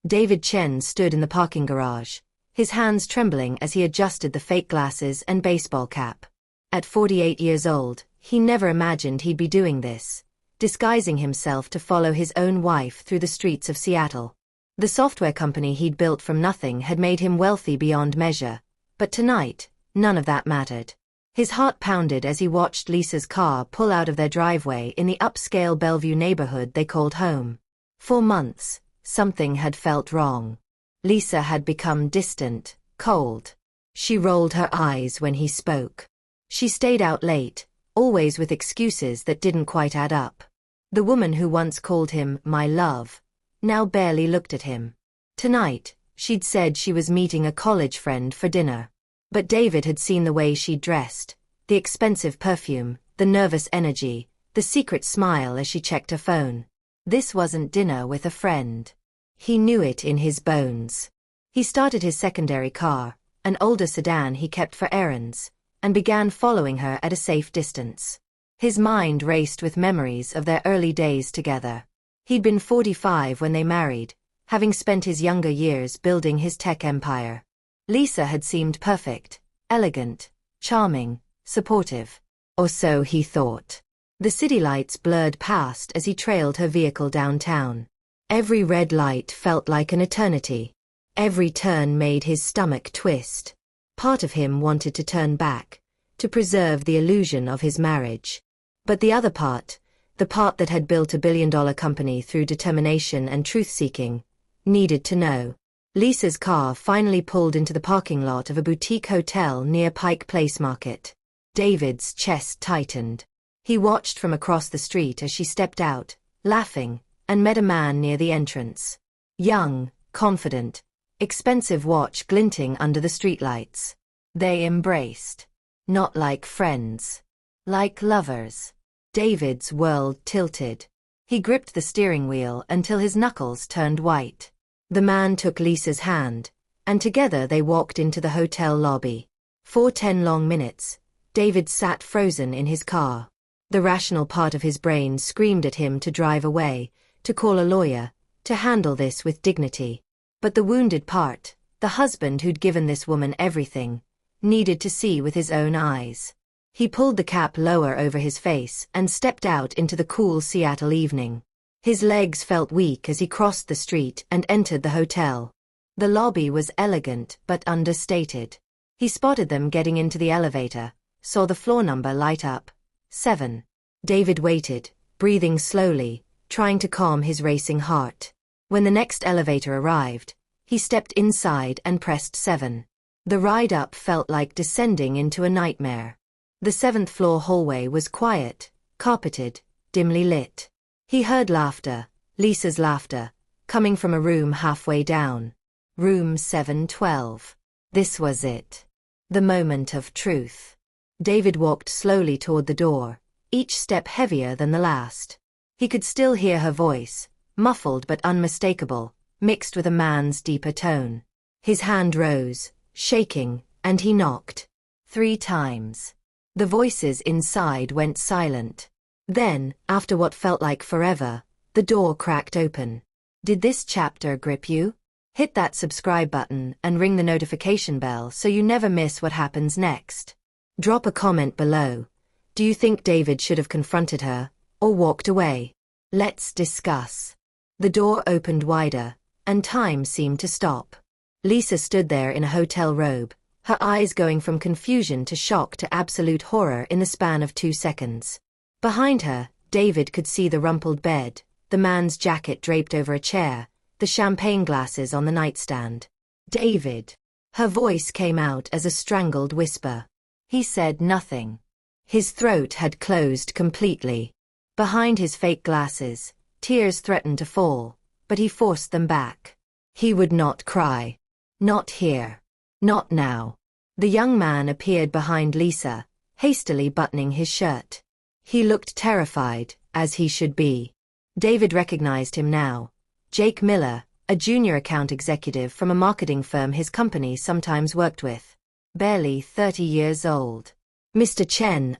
David Chen stood in the parking garage, his hands trembling as he adjusted the fake glasses and baseball cap. At 48 years old, he never imagined he'd be doing this, disguising himself to follow his own wife through the streets of Seattle. The software company he'd built from nothing had made him wealthy beyond measure, but tonight, none of that mattered. His heart pounded as he watched Lisa's car pull out of their driveway in the upscale Bellevue neighborhood they called home. For months, something had felt wrong. Lisa had become distant, cold. She rolled her eyes when he spoke. She stayed out late, always with excuses that didn't quite add up. The woman who once called him my love now barely looked at him. Tonight, she'd said she was meeting a college friend for dinner. But David had seen the way she dressed, the expensive perfume, the nervous energy, the secret smile as she checked her phone. This wasn't dinner with a friend. He knew it in his bones. He started his secondary car, an older sedan he kept for errands, and began following her at a safe distance. His mind raced with memories of their early days together. He'd been 45 when they married, having spent his younger years building his tech empire. Lisa had seemed perfect, elegant, charming, supportive. Or so he thought. The city lights blurred past as he trailed her vehicle downtown. Every red light felt like an eternity. Every turn made his stomach twist. Part of him wanted to turn back, to preserve the illusion of his marriage. But the other part, the part that had built a billion-dollar company through determination and truth-seeking, needed to know. Lisa's car finally pulled into the parking lot of a boutique hotel near Pike Place Market. David's chest tightened. He watched from across the street as she stepped out, laughing, and met a man near the entrance. Young, confident, expensive watch glinting under the streetlights. They embraced. Not like friends. Like lovers. David's world tilted. He gripped the steering wheel until his knuckles turned white. The man took Lisa's hand, and together they walked into the hotel lobby. For 10 long minutes, David sat frozen in his car. The rational part of his brain screamed at him to drive away, to call a lawyer, to handle this with dignity. But the wounded part, the husband who'd given this woman everything, needed to see with his own eyes. He pulled the cap lower over his face and stepped out into the cool Seattle evening. His legs felt weak as he crossed the street and entered the hotel. The lobby was elegant but understated. He spotted them getting into the elevator, saw the floor number light up. 7. David waited, breathing slowly, trying to calm his racing heart. When the next elevator arrived, he stepped inside and pressed 7. The ride up felt like descending into a nightmare. The 7th floor hallway was quiet, carpeted, dimly lit. He heard laughter, Lisa's laughter, coming from a room halfway down. Room 712. This was it. The moment of truth. David walked slowly toward the door, each step heavier than the last. He could still hear her voice, muffled but unmistakable, mixed with a man's deeper tone. His hand rose, shaking, and he knocked. 3 times. The voices inside went silent. Then, after what felt like forever, the door cracked open. Did this chapter grip you? Hit that subscribe button and ring the notification bell so you never miss what happens next. Drop a comment below. Do you think David should have confronted her, or walked away? Let's discuss. The door opened wider, and time seemed to stop. Lisa stood there in a hotel robe, her eyes going from confusion to shock to absolute horror in the span of 2 seconds. Behind her, David could see the rumpled bed, the man's jacket draped over a chair, the champagne glasses on the nightstand. David. Her voice came out as a strangled whisper. He said nothing. His throat had closed completely. Behind his fake glasses, tears threatened to fall, but he forced them back. He would not cry. Not here. Not now. The young man appeared behind Lisa, hastily buttoning his shirt. He looked terrified, as he should be. David recognized him now. Jake Miller, a junior account executive from a marketing firm his company sometimes worked with. Barely 30 years old. Mr. Chen,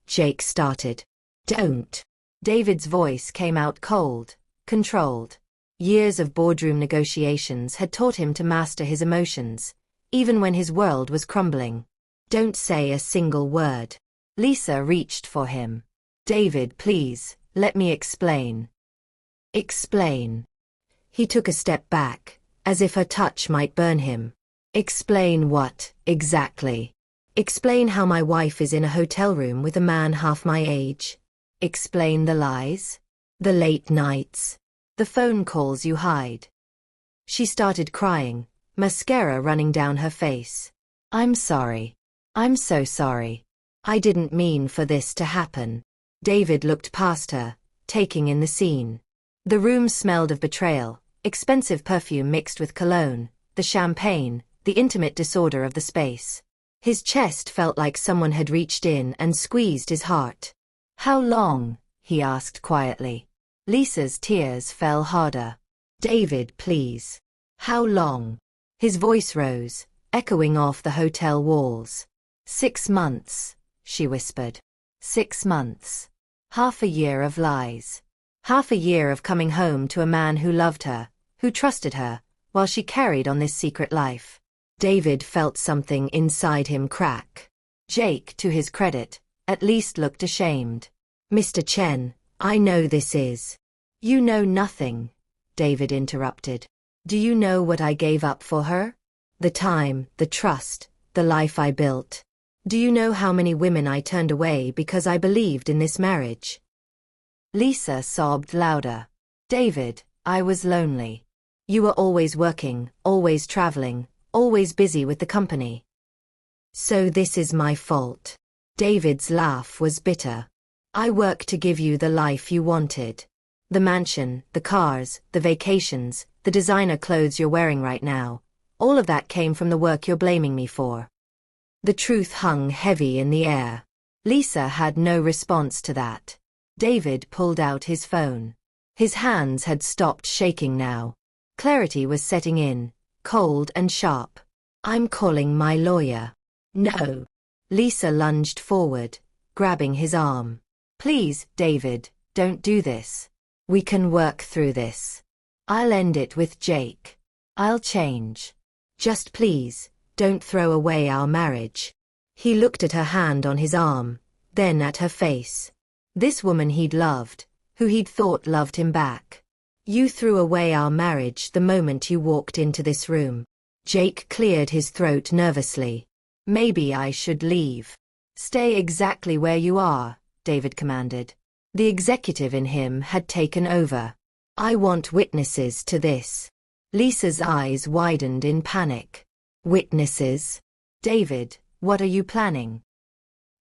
Jake started. Don't. David's voice came out cold, controlled. Years of boardroom negotiations had taught him to master his emotions, even when his world was crumbling. Don't say a single word. Lisa reached for him. David, please, let me explain. Explain. He took a step back, as if her touch might burn him. Explain what, exactly? Explain how my wife is in a hotel room with a man half my age. Explain the lies? The late nights? The phone calls you hide? She started crying, mascara running down her face. I'm sorry. I'm so sorry. I didn't mean for this to happen. David looked past her, taking in the scene. The room smelled of betrayal, expensive perfume mixed with cologne, the champagne, the intimate disorder of the space. His chest felt like someone had reached in and squeezed his heart. How long? He asked quietly. Lisa's tears fell harder. David, please. How long? His voice rose, echoing off the hotel walls. 6 months, she whispered. 6 months. Half a year of lies. Half a year of coming home to a man who loved her, who trusted her, while she carried on this secret life. David felt something inside him crack. Jake, to his credit, at least looked ashamed. Mr. Chen, I know this is. You know nothing, David interrupted. Do you know what I gave up for her? The time, the trust, the life I built. Do you know how many women I turned away because I believed in this marriage? Lisa sobbed louder. David, I was lonely. You were always working, always traveling, always busy with the company. So this is my fault. David's laugh was bitter. I worked to give you the life you wanted. The mansion, the cars, the vacations, the designer clothes you're wearing right now. All of that came from the work you're blaming me for. The truth hung heavy in the air. Lisa had no response to that. David pulled out his phone. His hands had stopped shaking now. Clarity was setting in, cold and sharp. I'm calling my lawyer. No. Lisa lunged forward, grabbing his arm. Please, David, don't do this. We can work through this. I'll end it with Jake. I'll change. Just please, don't throw away our marriage. He looked at her hand on his arm, then at her face. This woman he'd loved, who he'd thought loved him back. You threw away our marriage the moment you walked into this room. Jake cleared his throat nervously. Maybe I should leave. Stay exactly where you are, David commanded. The executive in him had taken over. I want witnesses to this. Lisa's eyes widened in panic. Witnesses? David, what are you planning?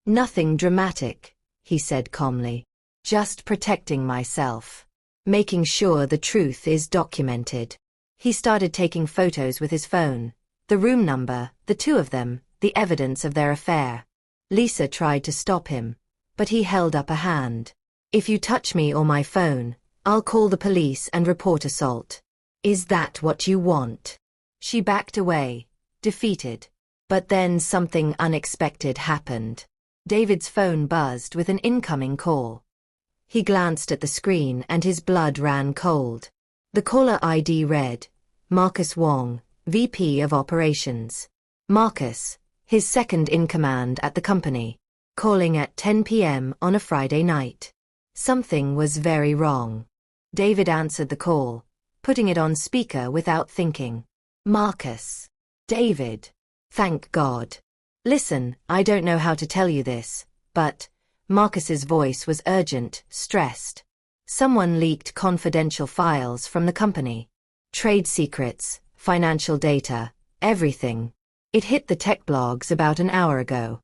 Nothing dramatic, he said calmly. Just protecting myself. Making sure the truth is documented. He started taking photos with his phone. The room number, the two of them, the evidence of their affair. Lisa tried to stop him, but he held up a hand. If you touch me or my phone, I'll call the police and report assault. Is that what you want? She backed away, defeated. But then something unexpected happened. David's phone buzzed with an incoming call. He glanced at the screen and his blood ran cold. The caller ID read, Marcus Wong, VP of Operations. Marcus, his second in command at the company, calling at 10 p.m. on a Friday night. Something was very wrong. David answered the call, putting it on speaker without thinking. Marcus. David. Thank God. Listen, I don't know how to tell you this, but Marcus's voice was urgent, stressed. Someone leaked confidential files from the company. Trade secrets, financial data, everything. It hit the tech blogs about an hour ago.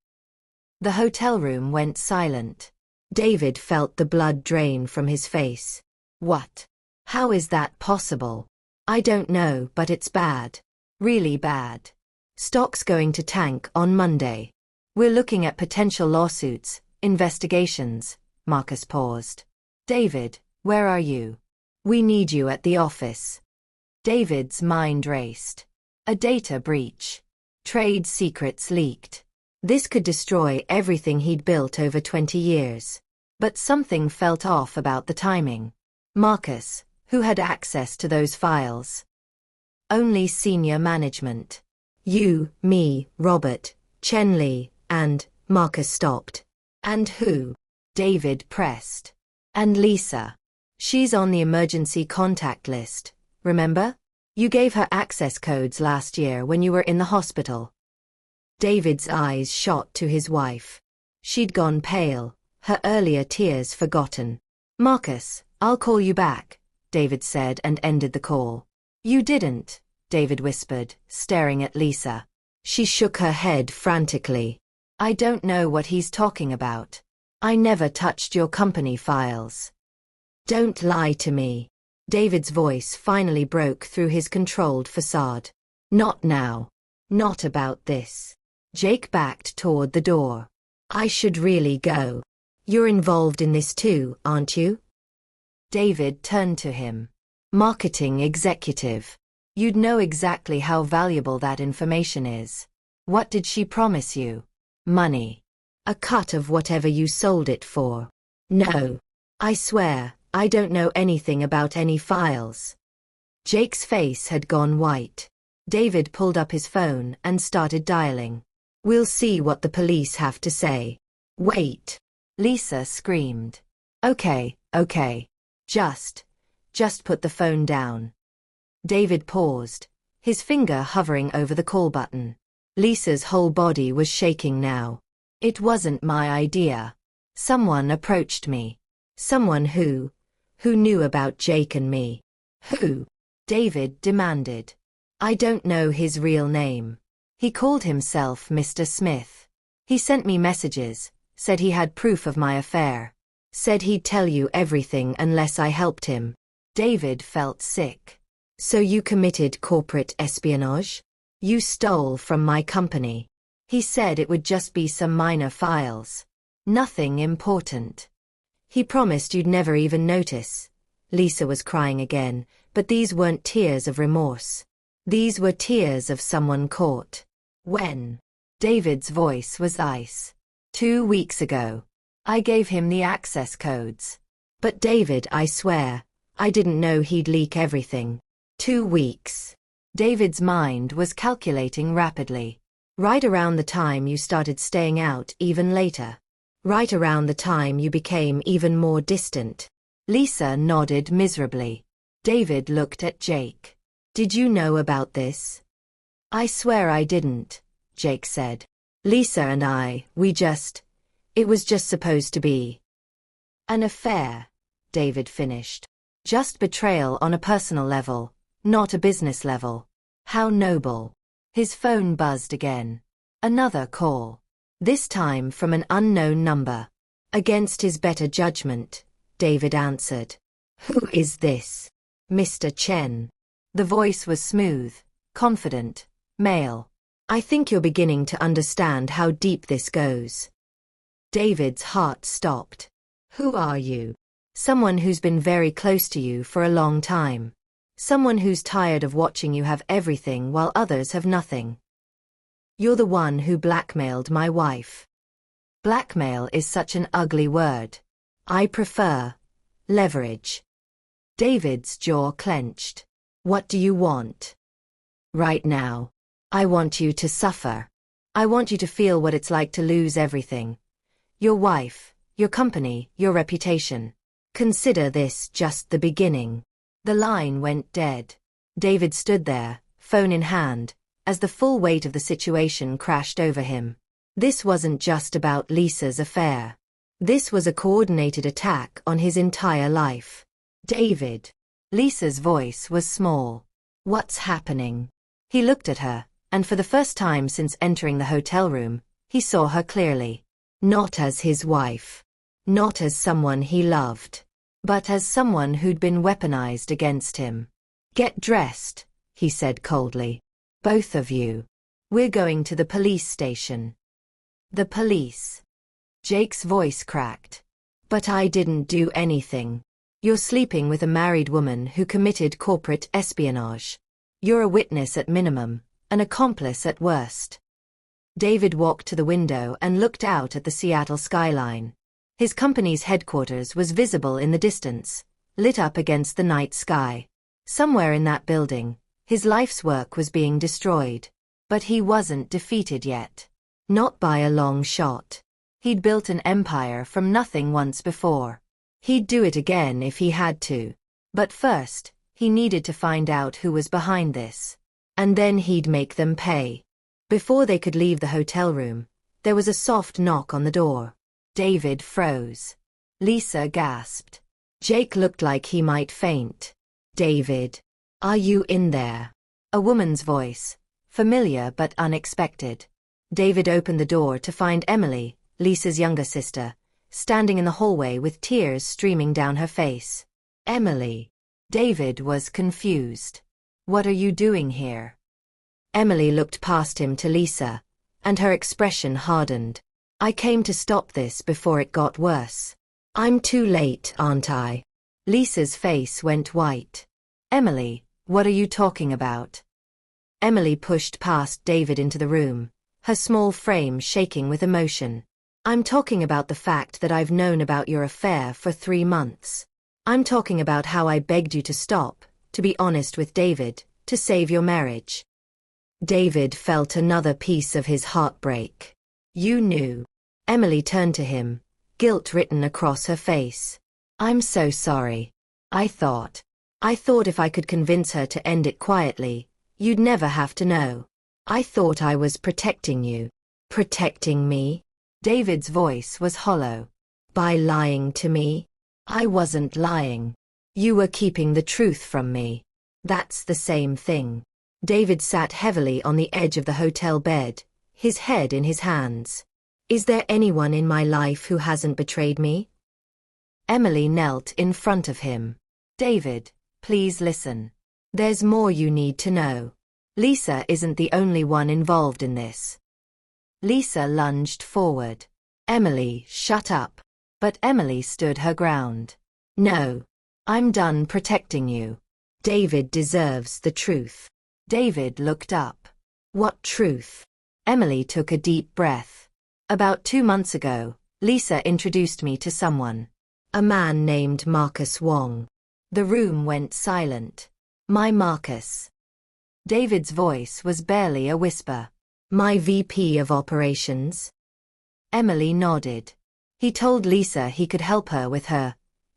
The hotel room went silent. David felt the blood drain from his face. What? How is that possible? I don't know, but it's bad. Really bad. Stock's going to tank on Monday. We're looking at potential lawsuits, investigations. Marcus paused. David, where are you? We need you at the office. David's mind raced. A data breach. Trade secrets leaked. This could destroy everything he'd built over 20 years. But something felt off about the timing. Marcus, Who had access to those files? Only senior management. You, me, Robert, Chen Li, and Marcus stopped. And who? David pressed. And Lisa. She's on the emergency contact list, remember? You gave her access codes last year when you were in the hospital. David's eyes shot to his wife. She'd gone pale, her earlier tears forgotten. Marcus, I'll call you back, David said and ended the call. You didn't, David whispered, staring at Lisa. She shook her head frantically. I don't know what he's talking about. I never touched your company files. Don't lie to me. David's voice finally broke through his controlled facade. Not now. Not about this. Jake backed toward the door. I should really go. You're involved in this too, aren't you? David turned to him. Marketing executive. You'd know exactly how valuable that information is. What did she promise you? Money. A cut of whatever you sold it for. No. I swear, I don't know anything about any files. Jake's face had gone white. David pulled up his phone and started dialing. We'll see what the police have to say. Wait. Lisa screamed. Okay. Just put the phone down. David paused, his finger hovering over the call button. Lisa's whole body was shaking now. It wasn't my idea. Someone approached me. Someone who knew about Jake and me. Who? David demanded. I don't know his real name. He called himself Mr. Smith. He sent me messages, said he had proof of my affair. Said he'd tell you everything unless I helped him. David felt sick. So you committed corporate espionage? You stole from my company. He said it would just be some minor files. Nothing important. He promised you'd never even notice. Lisa was crying again, but these weren't tears of remorse. These were tears of someone caught. When? David's voice was ice. 2 weeks ago. I gave him the access codes. But David, I swear, I didn't know he'd leak everything. 2 weeks. David's mind was calculating rapidly. Right around the time you started staying out even later. Right around the time you became even more distant. Lisa nodded miserably. David looked at Jake. Did you know about this? I swear I didn't, Jake said. Lisa and I, it was just supposed to be an affair, David finished. Just betrayal on a personal level, not a business level. How noble. His phone buzzed again. Another call. This time from an unknown number. Against his better judgment, David answered. Who is this? Mr. Chen. The voice was smooth, confident, male. I think you're beginning to understand how deep this goes. David's heart stopped. Who are you? Someone who's been very close to you for a long time. Someone who's tired of watching you have everything while others have nothing. You're the one who blackmailed my wife. Blackmail is such an ugly word. I prefer leverage. David's jaw clenched. What do you want? Right now. I want you to suffer. I want you to feel what it's like to lose everything. Your wife, your company, your reputation. Consider this just the beginning. The line went dead. David stood there, phone in hand, as the full weight of the situation crashed over him. This wasn't just about Lisa's affair. This was a coordinated attack on his entire life. David. Lisa's voice was small. What's happening? He looked at her, and for the first time since entering the hotel room, he saw her clearly. Not as his wife. Not as someone he loved. But as someone who'd been weaponized against him. Get dressed, he said coldly. Both of you. We're going to the police station. The police. Jake's voice cracked. But I didn't do anything. You're sleeping with a married woman who committed corporate espionage. You're a witness at minimum, an accomplice at worst. David walked to the window and looked out at the Seattle skyline. His company's headquarters was visible in the distance, lit up against the night sky. Somewhere in that building, his life's work was being destroyed. But he wasn't defeated yet. Not by a long shot. He'd built an empire from nothing once before. He'd do it again if he had to. But first, he needed to find out who was behind this. And then he'd make them pay. Before they could leave the hotel room, there was a soft knock on the door. David froze. Lisa gasped. Jake looked like he might faint. David, are you in there? A woman's voice, familiar but unexpected. David opened the door to find Emily, Lisa's younger sister, standing in the hallway with tears streaming down her face. Emily. David was confused. What are you doing here? Emily looked past him to Lisa, and her expression hardened. I came to stop this before it got worse. I'm too late, aren't I? Lisa's face went white. Emily, what are you talking about? Emily pushed past David into the room, her small frame shaking with emotion. I'm talking about the fact that I've known about your affair for 3 months. I'm talking about how I begged you to stop, to be honest with David, to save your marriage. David felt another piece of his heartbreak. You knew. Emily turned to him, guilt written across her face. I'm so sorry. I thought if I could convince her to end it quietly, you'd never have to know. I thought I was protecting you. Protecting me? David's voice was hollow. By lying to me? I wasn't lying. You were keeping the truth from me. That's the same thing. David sat heavily on the edge of the hotel bed, his head in his hands. Is there anyone in my life who hasn't betrayed me? Emily knelt in front of him. David, please listen. There's more you need to know. Lisa isn't the only one involved in this. Lisa lunged forward. Emily, shut up. But Emily stood her ground. No. I'm done protecting you. David deserves the truth. David looked up. What truth? Emily took a deep breath. About 2 months ago, Lisa introduced me to someone. A man named Marcus Wong. The room went silent. My Marcus. David's voice was barely a whisper. My VP of operations? Emily nodded. He told Lisa he could help her with her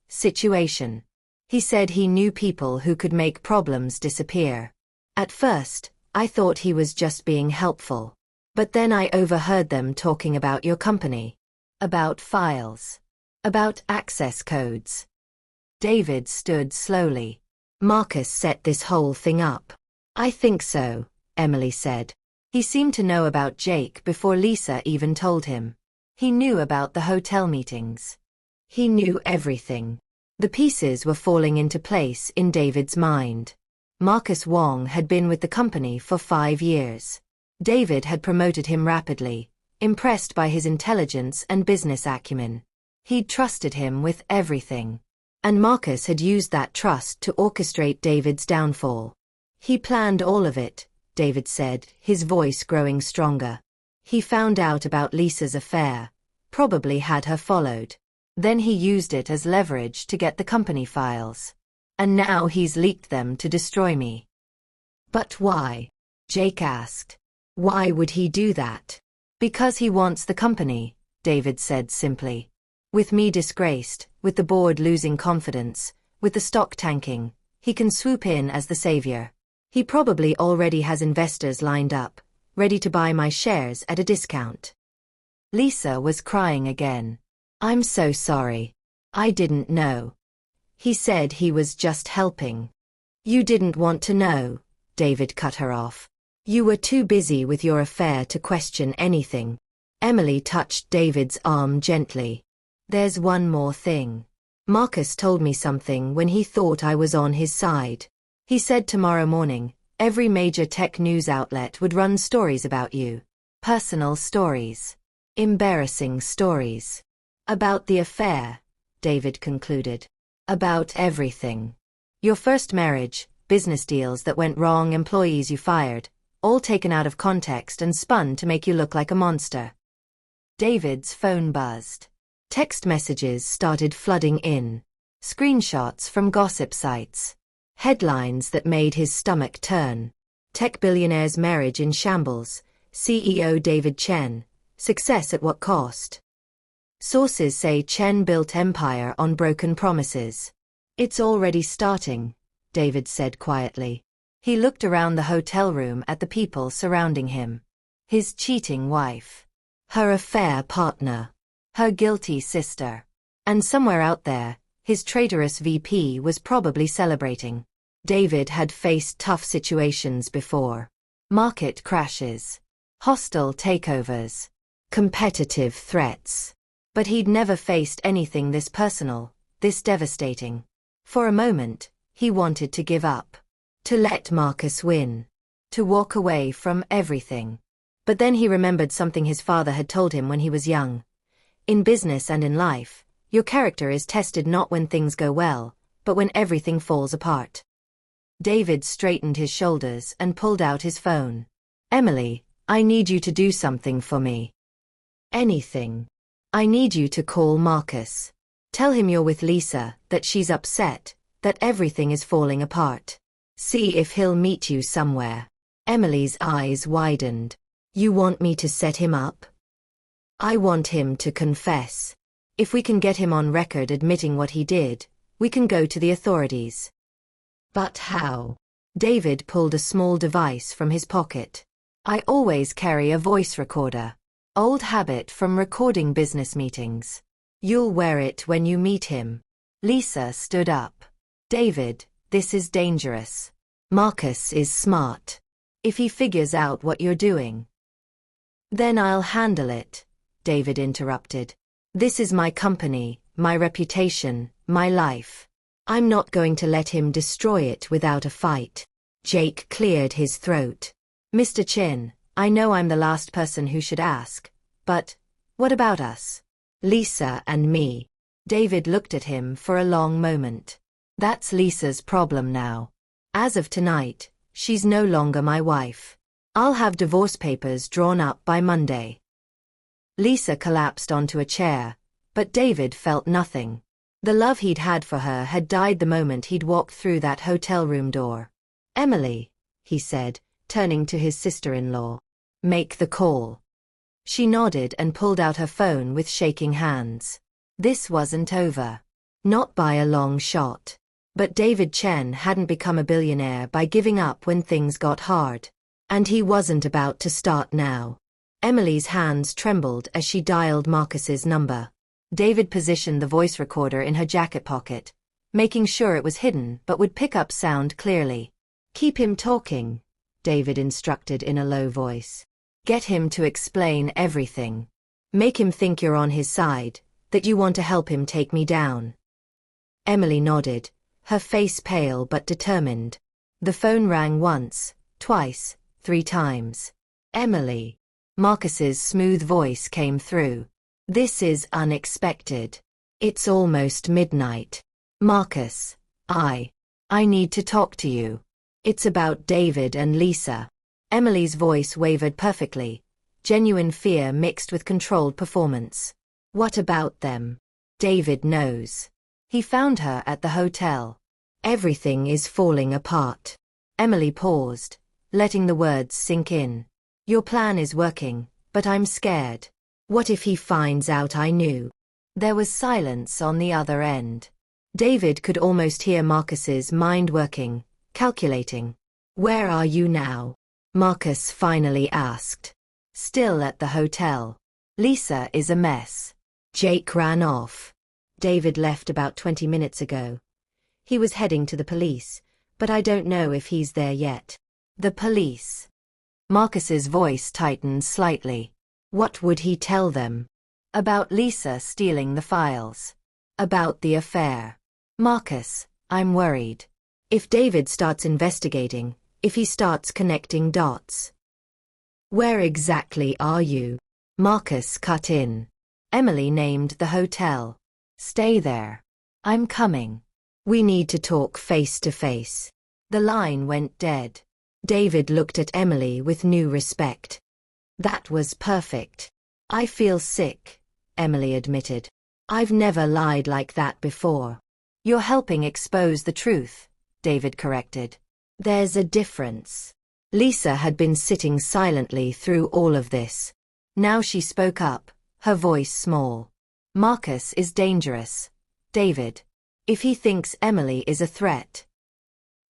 situation. He said he knew people who could make problems disappear. At first, I thought he was just being helpful. But then I overheard them talking about your company. About files. About access codes. David stood slowly. Marcus set this whole thing up. I think so, Emily said. He seemed to know about Jake before Lisa even told him. He knew about the hotel meetings. He knew everything. The pieces were falling into place in David's mind. Marcus Wong had been with the company for 5 years. David had promoted him rapidly, impressed by his intelligence and business acumen. He'd trusted him with everything. And Marcus had used that trust to orchestrate David's downfall. He planned all of it, David said, his voice growing stronger. He found out about Lisa's affair, probably had her followed. Then he used it as leverage to get the company files. And now he's leaked them to destroy me. But why? Jake asked. Why would he do that? Because he wants the company, David said simply. With me disgraced, with the board losing confidence, with the stock tanking, he can swoop in as the savior. He probably already has investors lined up, ready to buy my shares at a discount. Lisa was crying again. I'm so sorry. I didn't know. He said he was just helping. You didn't want to know, David cut her off. You were too busy with your affair to question anything. Emily touched David's arm gently. There's one more thing. Marcus told me something when he thought I was on his side. He said tomorrow morning, every major tech news outlet would run stories about you. Personal stories. Embarrassing stories. About the affair, David concluded. About everything. Your first marriage, business deals that went wrong, employees you fired, all taken out of context and spun to make you look like a monster. David's phone buzzed. Text messages started flooding in. Screenshots from gossip sites. Headlines that made his stomach turn. Tech billionaire's marriage in shambles. CEO David Chen. Success at what cost? Sources say Chen built empire on broken promises. It's already starting, David said quietly. He looked around the hotel room at the people surrounding him. His cheating wife. Her affair partner. Her guilty sister. And somewhere out there, his traitorous VP was probably celebrating. David had faced tough situations before. Market crashes. Hostile takeovers. Competitive threats. But he'd never faced anything this personal, this devastating. For a moment, he wanted to give up. To let Marcus win. To walk away from everything. But then he remembered something his father had told him when he was young. In business and in life, your character is tested not when things go well, but when everything falls apart. David straightened his shoulders and pulled out his phone. Emily, I need you to do something for me. Anything. I need you to call Marcus. Tell him you're with Lisa, that she's upset, that everything is falling apart. See if he'll meet you somewhere. Emily's eyes widened. You want me to set him up? I want him to confess. If we can get him on record admitting what he did, we can go to the authorities. But how? David pulled a small device from his pocket. I always carry a voice recorder. Old habit from recording business meetings. You'll wear it when you meet him. Lisa stood up. David, this is dangerous. Marcus is smart. If he figures out what you're doing. Then I'll handle it, David interrupted. This is my company, my reputation, my life. I'm not going to let him destroy it without a fight. Jake cleared his throat. Mr. Chin, I know I'm the last person who should ask, but what about us? Lisa and me. David looked at him for a long moment. That's Lisa's problem now. As of tonight, she's no longer my wife. I'll have divorce papers drawn up by Monday. Lisa collapsed onto a chair, but David felt nothing. The love he'd had for her had died the moment he'd walked through that hotel room door. Emily, he said, turning to his sister-in-law. Make the call. She nodded and pulled out her phone with shaking hands. This wasn't over. Not by a long shot. But David Chen hadn't become a billionaire by giving up when things got hard. And he wasn't about to start now. Emily's hands trembled as she dialed Marcus's number. David positioned the voice recorder in her jacket pocket, making sure it was hidden but would pick up sound clearly. Keep him talking, David instructed in a low voice. Get him to explain everything. Make him think you're on his side, that you want to help him take me down. Emily nodded, her face pale but determined. The phone rang once, twice, 3 times. Emily. Marcus's smooth voice came through. This is unexpected. It's almost midnight. Marcus, I need to talk to you. It's about David and Lisa. Emily's voice wavered perfectly, genuine fear mixed with controlled performance. What about them? David knows. He found her at the hotel. Everything is falling apart. Emily paused, letting the words sink in. Your plan is working, but I'm scared. What if he finds out I knew? There was silence on the other end. David could almost hear Marcus's mind working, calculating. Where are you now? Marcus finally asked. Still at the hotel. Lisa is a mess. Jake ran off. David left about 20 minutes ago. He was heading to the police, but I don't know if he's there yet. The police. Marcus's voice tightened slightly. What would he tell them? About Lisa stealing the files. About the affair. Marcus, I'm worried. If David starts investigating, if he starts connecting dots. Where exactly are you? Marcus cut in. Emily named the hotel. Stay there. I'm coming. We need to talk face to face. The line went dead. David looked at Emily with new respect. That was perfect. I feel sick, Emily admitted. I've never lied like that before. You're helping expose the truth, David corrected. There's a difference. Lisa had been sitting silently through all of this. Now she spoke up, her voice small. Marcus is dangerous, David. If he thinks Emily is a threat.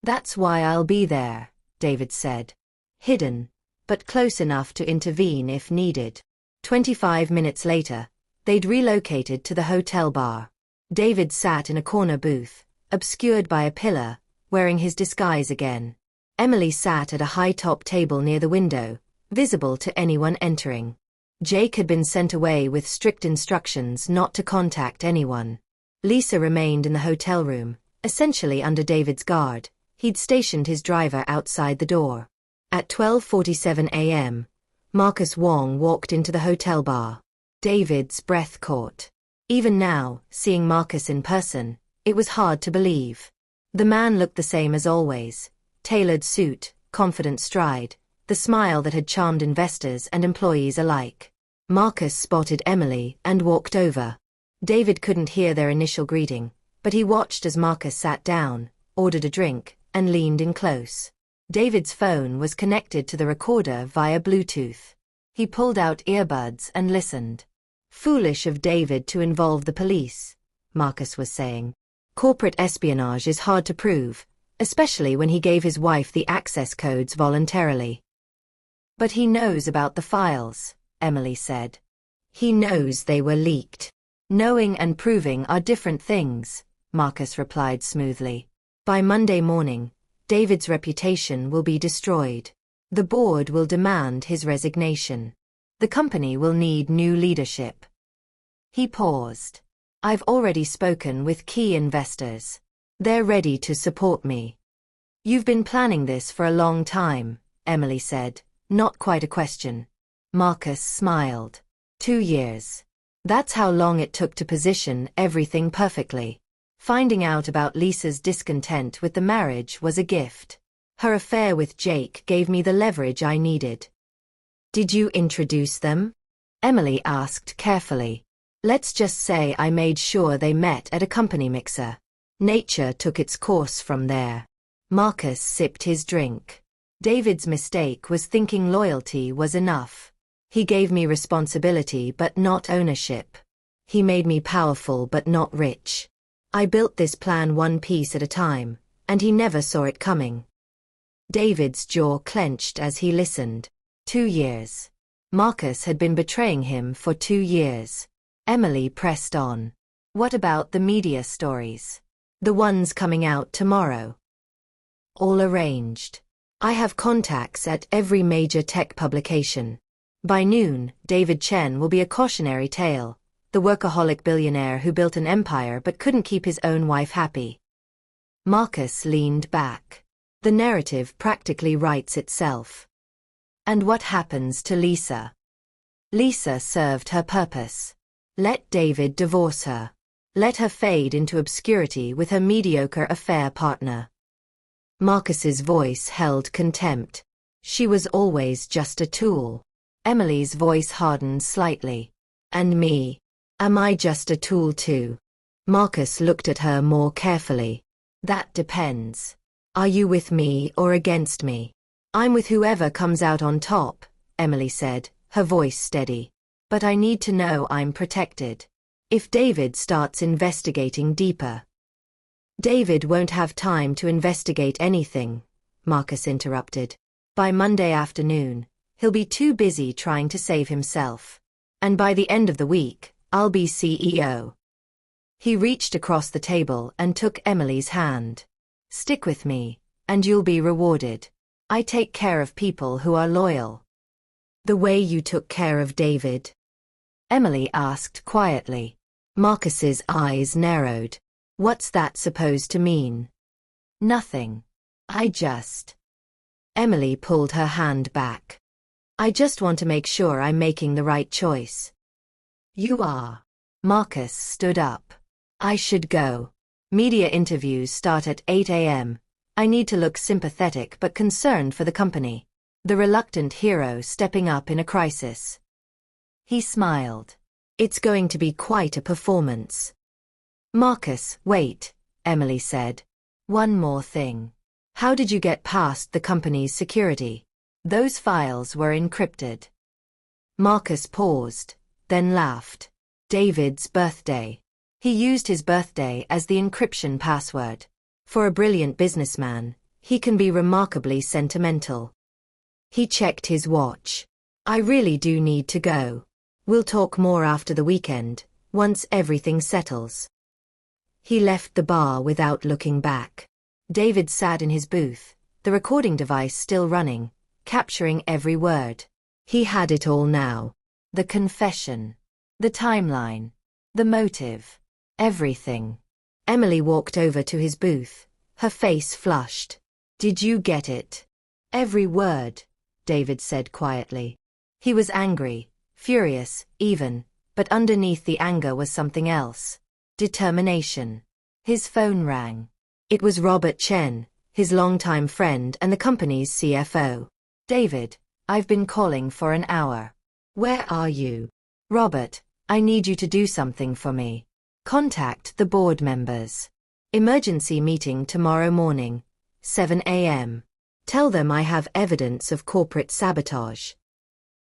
That's why I'll be there, David said. Hidden, but close enough to intervene if needed. 25 minutes later, they'd relocated to the hotel bar. David sat in a corner booth, obscured by a pillar, wearing his disguise again. Emily sat at a high-top table near the window, visible to anyone entering. Jake had been sent away with strict instructions not to contact anyone. Lisa remained in the hotel room, essentially under David's guard. He'd stationed his driver outside the door. At 12:47 a.m., Marcus Wong walked into the hotel bar. David's breath caught. Even now, seeing Marcus in person, it was hard to believe. The man looked the same as always. Tailored suit, confident stride, the smile that had charmed investors and employees alike. Marcus spotted Emily and walked over. David couldn't hear their initial greeting, but he watched as Marcus sat down, ordered a drink, and leaned in close. David's phone was connected to the recorder via Bluetooth. He pulled out earbuds and listened. Foolish of David to involve the police, Marcus was saying. Corporate espionage is hard to prove, especially when he gave his wife the access codes voluntarily. But he knows about the files, Emily said. He knows they were leaked. Knowing and proving are different things, Marcus replied smoothly. By Monday morning, David's reputation will be destroyed. The board will demand his resignation. The company will need new leadership. He paused. I've already spoken with key investors. They're ready to support me. You've been planning this for a long time, Emily said, not quite a question. Marcus smiled. 2 years. That's how long it took to position everything perfectly. Finding out about Lisa's discontent with the marriage was a gift. Her affair with Jake gave me the leverage I needed. Did you introduce them? Emily asked carefully. Let's just say I made sure they met at a company mixer. Nature took its course from there. Marcus sipped his drink. David's mistake was thinking loyalty was enough. He gave me responsibility but not ownership. He made me powerful but not rich. I built this plan one piece at a time, and he never saw it coming. David's jaw clenched as he listened. 2 years. Marcus had been betraying him for 2 years. Emily pressed on. What about the media stories? The ones coming out tomorrow? All arranged. I have contacts at every major tech publication. By noon, David Chen will be a cautionary tale, the workaholic billionaire who built an empire but couldn't keep his own wife happy. Marcus leaned back. The narrative practically writes itself. And what happens to Lisa? Lisa served her purpose. Let David divorce her. Let her fade into obscurity with her mediocre affair partner. Marcus's voice held contempt. She was always just a tool. Emily's voice hardened slightly. And me? Am I just a tool too? Marcus looked at her more carefully. That depends. Are you with me or against me? I'm with whoever comes out on top, Emily said, her voice steady. But I need to know I'm protected. If David starts investigating deeper. David won't have time to investigate anything, Marcus interrupted. By Monday afternoon, he'll be too busy trying to save himself. And by the end of the week, I'll be CEO. He reached across the table and took Emily's hand. Stick with me, and you'll be rewarded. I take care of people who are loyal. The way you took care of David? Emily asked quietly. Marcus's eyes narrowed. What's that supposed to mean? Nothing. Emily pulled her hand back. I just want to make sure I'm making the right choice. You are. Marcus stood up. I should go. Media interviews start at 8 a.m. I need to look sympathetic but concerned for the company. The reluctant hero stepping up in a crisis. He smiled. It's going to be quite a performance. Marcus, wait, Emily said. One more thing. How did you get past the company's security? Those files were encrypted. Marcus paused, then laughed. David's birthday. He used his birthday as the encryption password. For a brilliant businessman, he can be remarkably sentimental. He checked his watch. I really do need to go. We'll talk more after the weekend, once everything settles. He left the bar without looking back. David sat in his booth, the recording device still running, capturing every word. He had it all now. The confession. The timeline. The motive. Everything. Emily walked over to his booth, her face flushed. Did you get it? Every word, David said quietly. He was angry, furious, even, but underneath the anger was something else. Determination. His phone rang. It was Robert Chen, his longtime friend and the company's CFO. David, I've been calling for an hour. Where are you? Robert, I need you to do something for me. Contact the board members. Emergency meeting tomorrow morning, 7 a.m. Tell them I have evidence of corporate sabotage.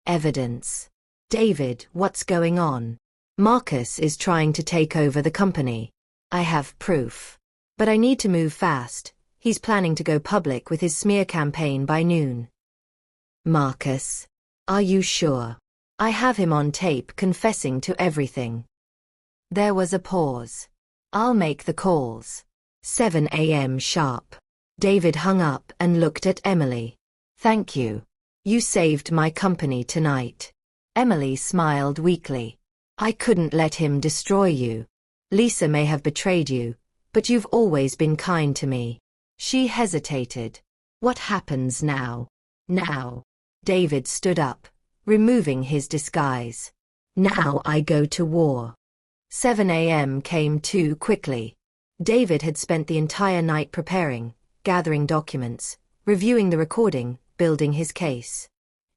Evidence. David, what's going on? Marcus is trying to take over the company. I have proof. But I need to move fast. He's planning to go public with his smear campaign by noon. Marcus. Are you sure? I have him on tape confessing to everything. There was a pause. I'll make the calls. 7 a.m. sharp. David hung up and looked at Emily. Thank you. You saved my company tonight. Emily smiled weakly. I couldn't let him destroy you. Lisa may have betrayed you, but you've always been kind to me. She hesitated. What happens now? Now. David stood up, removing his disguise. Now I go to war. 7 a.m. came too quickly. David had spent the entire night preparing, gathering documents, reviewing the recording, building his case.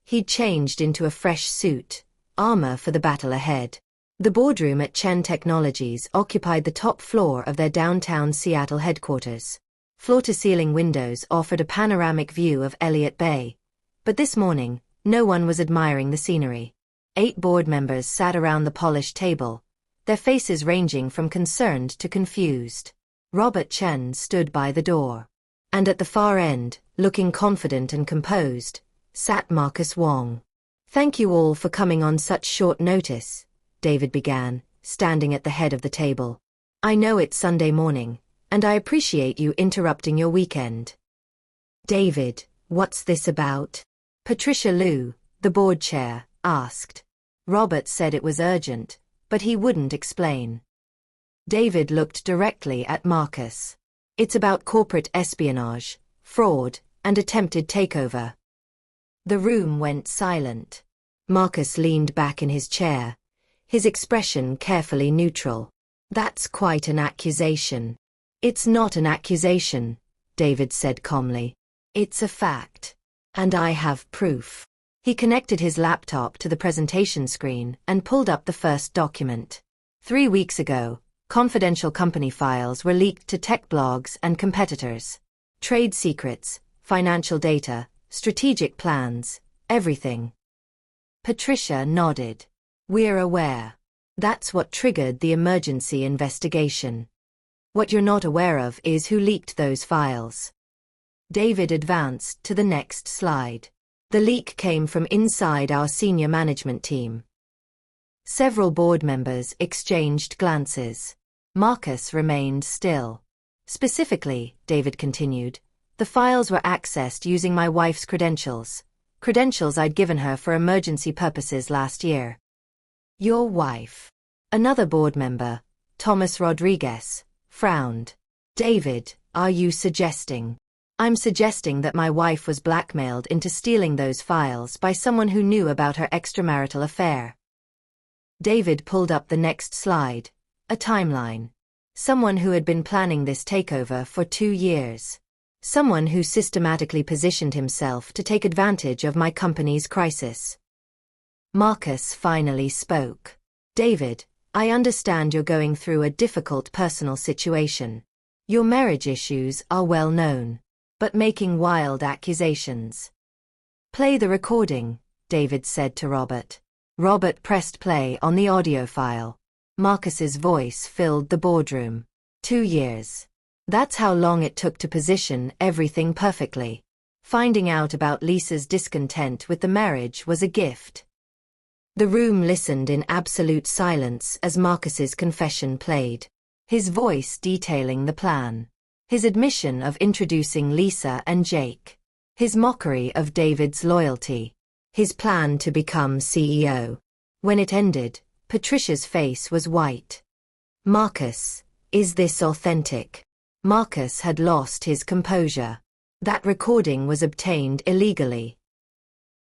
He'd changed into a fresh suit, armor for the battle ahead. The boardroom at Chen Technologies occupied the top floor of their downtown Seattle headquarters. Floor-to-ceiling windows offered a panoramic view of Elliott Bay. But this morning, no one was admiring the scenery. 8 board members sat around the polished table, their faces ranging from concerned to confused. Robert Chen stood by the door. And at the far end, looking confident and composed, sat Marcus Wong. Thank you all for coming on such short notice, David began, standing at the head of the table. I know it's Sunday morning, and I appreciate you interrupting your weekend. David, what's this about? Patricia Liu, the board chair, asked. Robert said it was urgent, but he wouldn't explain. David looked directly at Marcus. It's about corporate espionage, fraud, and attempted takeover. The room went silent. Marcus leaned back in his chair, his expression carefully neutral. That's quite an accusation. It's not an accusation, David said calmly. It's a fact. And I have proof. He connected his laptop to the presentation screen and pulled up the first document. 3 weeks ago, confidential company files were leaked to tech blogs and competitors. Trade secrets, financial data, strategic plans, everything. Patricia nodded. We're aware. That's what triggered the emergency investigation. What you're not aware of is who leaked those files. David advanced to the next slide. The leak came from inside our senior management team. Several board members exchanged glances. Marcus remained still. Specifically, David continued, the files were accessed using my wife's credentials I'd given her for emergency purposes last year. Your wife. Another board member, Thomas Rodriguez, frowned. David, are you suggesting? I'm suggesting that my wife was blackmailed into stealing those files by someone who knew about her extramarital affair. David pulled up the next slide, a timeline. Someone who had been planning this takeover for 2 years. Someone who systematically positioned himself to take advantage of my company's crisis. Marcus finally spoke. David, I understand you're going through a difficult personal situation. Your marriage issues are well known, but making wild accusations. Play the recording, David said to Robert. Robert pressed play on the audio file. Marcus's voice filled the boardroom. 2 years. That's how long it took to position everything perfectly. Finding out about Lisa's discontent with the marriage was a gift. The room listened in absolute silence as Marcus's confession played. His voice detailing the plan. His admission of introducing Lisa and Jake. His mockery of David's loyalty. His plan to become CEO. When it ended, Patricia's face was white. Marcus, is this authentic? Marcus had lost his composure. That recording was obtained illegally.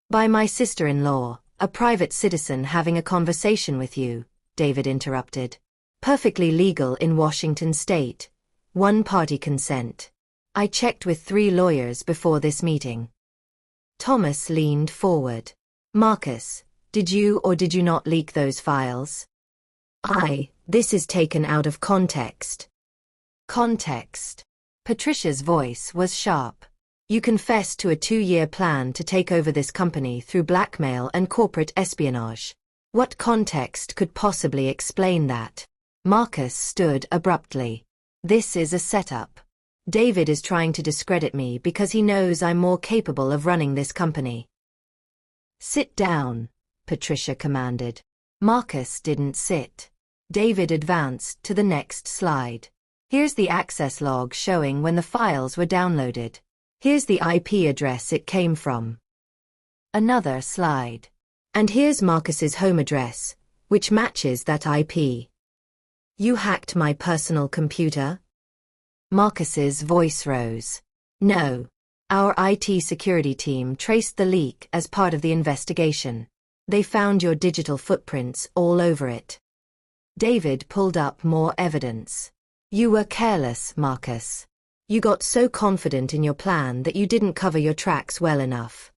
By my sister-in-law, a private citizen having a conversation with you, David interrupted. Perfectly legal in Washington state. One-party consent. I checked with 3 lawyers before this meeting. Thomas leaned forward. Marcus, did you or did you not leak those files? This is taken out of context. Context. Patricia's voice was sharp. You confessed to a 2-year plan to take over this company through blackmail and corporate espionage. What context could possibly explain that? Marcus stood abruptly. This is a setup. David is trying to discredit me because he knows I'm more capable of running this company. Sit down, Patricia commanded. Marcus didn't sit. David advanced to the next slide. Here's the access log showing when the files were downloaded. Here's the IP address it came from. Another slide. And here's Marcus's home address, which matches that IP. You hacked my personal computer? Marcus's voice rose. No. Our IT security team traced the leak as part of the investigation. They found your digital footprints all over it. David pulled up more evidence. You were careless, Marcus. You got so confident in your plan that you didn't cover your tracks well enough.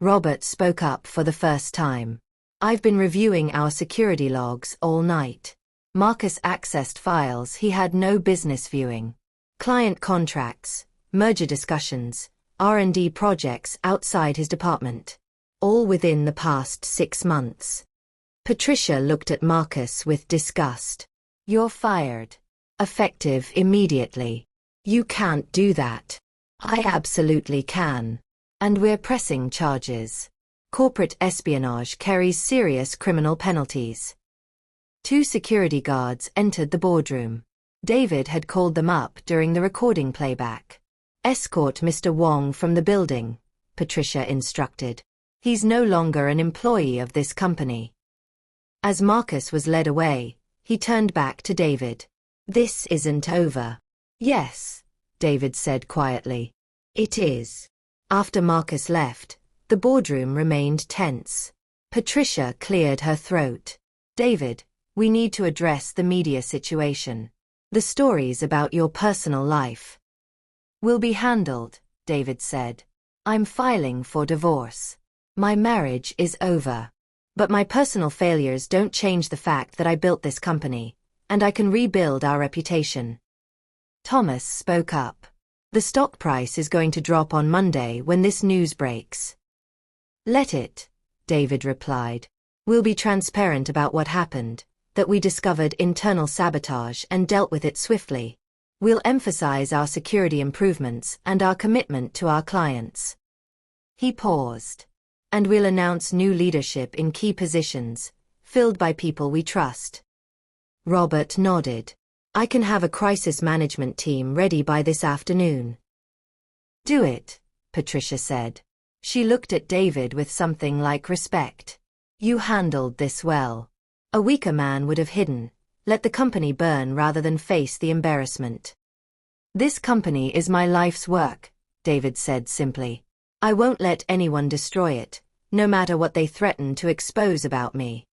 Robert spoke up for the first time. I've been reviewing our security logs all night. Marcus accessed files he had no business viewing. Client contracts, merger discussions, R&D projects outside his department. All within the past 6 months. Patricia looked at Marcus with disgust. You're fired. Effective immediately. You can't do that. I absolutely can. And we're pressing charges. Corporate espionage carries serious criminal penalties. 2 security guards entered the boardroom. David had called them up during the recording playback. Escort Mr. Wong from the building, Patricia instructed. He's no longer an employee of this company. As Marcus was led away, he turned back to David. This isn't over. Yes, David said quietly. It is. After Marcus left, the boardroom remained tense. Patricia cleared her throat. David, we need to address the media situation. The stories about your personal life will be handled, David said. I'm filing for divorce. My marriage is over. But my personal failures don't change the fact that I built this company, and I can rebuild our reputation. Thomas spoke up. The stock price is going to drop on Monday when this news breaks. Let it, David replied. We'll be transparent about what happened, that we discovered internal sabotage and dealt with it swiftly. We'll emphasize our security improvements and our commitment to our clients. He paused. And we'll announce new leadership in key positions, filled by people we trust. Robert nodded. I can have a crisis management team ready by this afternoon. Do it, Patricia said. She looked at David with something like respect. You handled this well. A weaker man would have hidden, let the company burn rather than face the embarrassment. This company is my life's work, David said simply. I won't let anyone destroy it, no matter what they threaten to expose about me.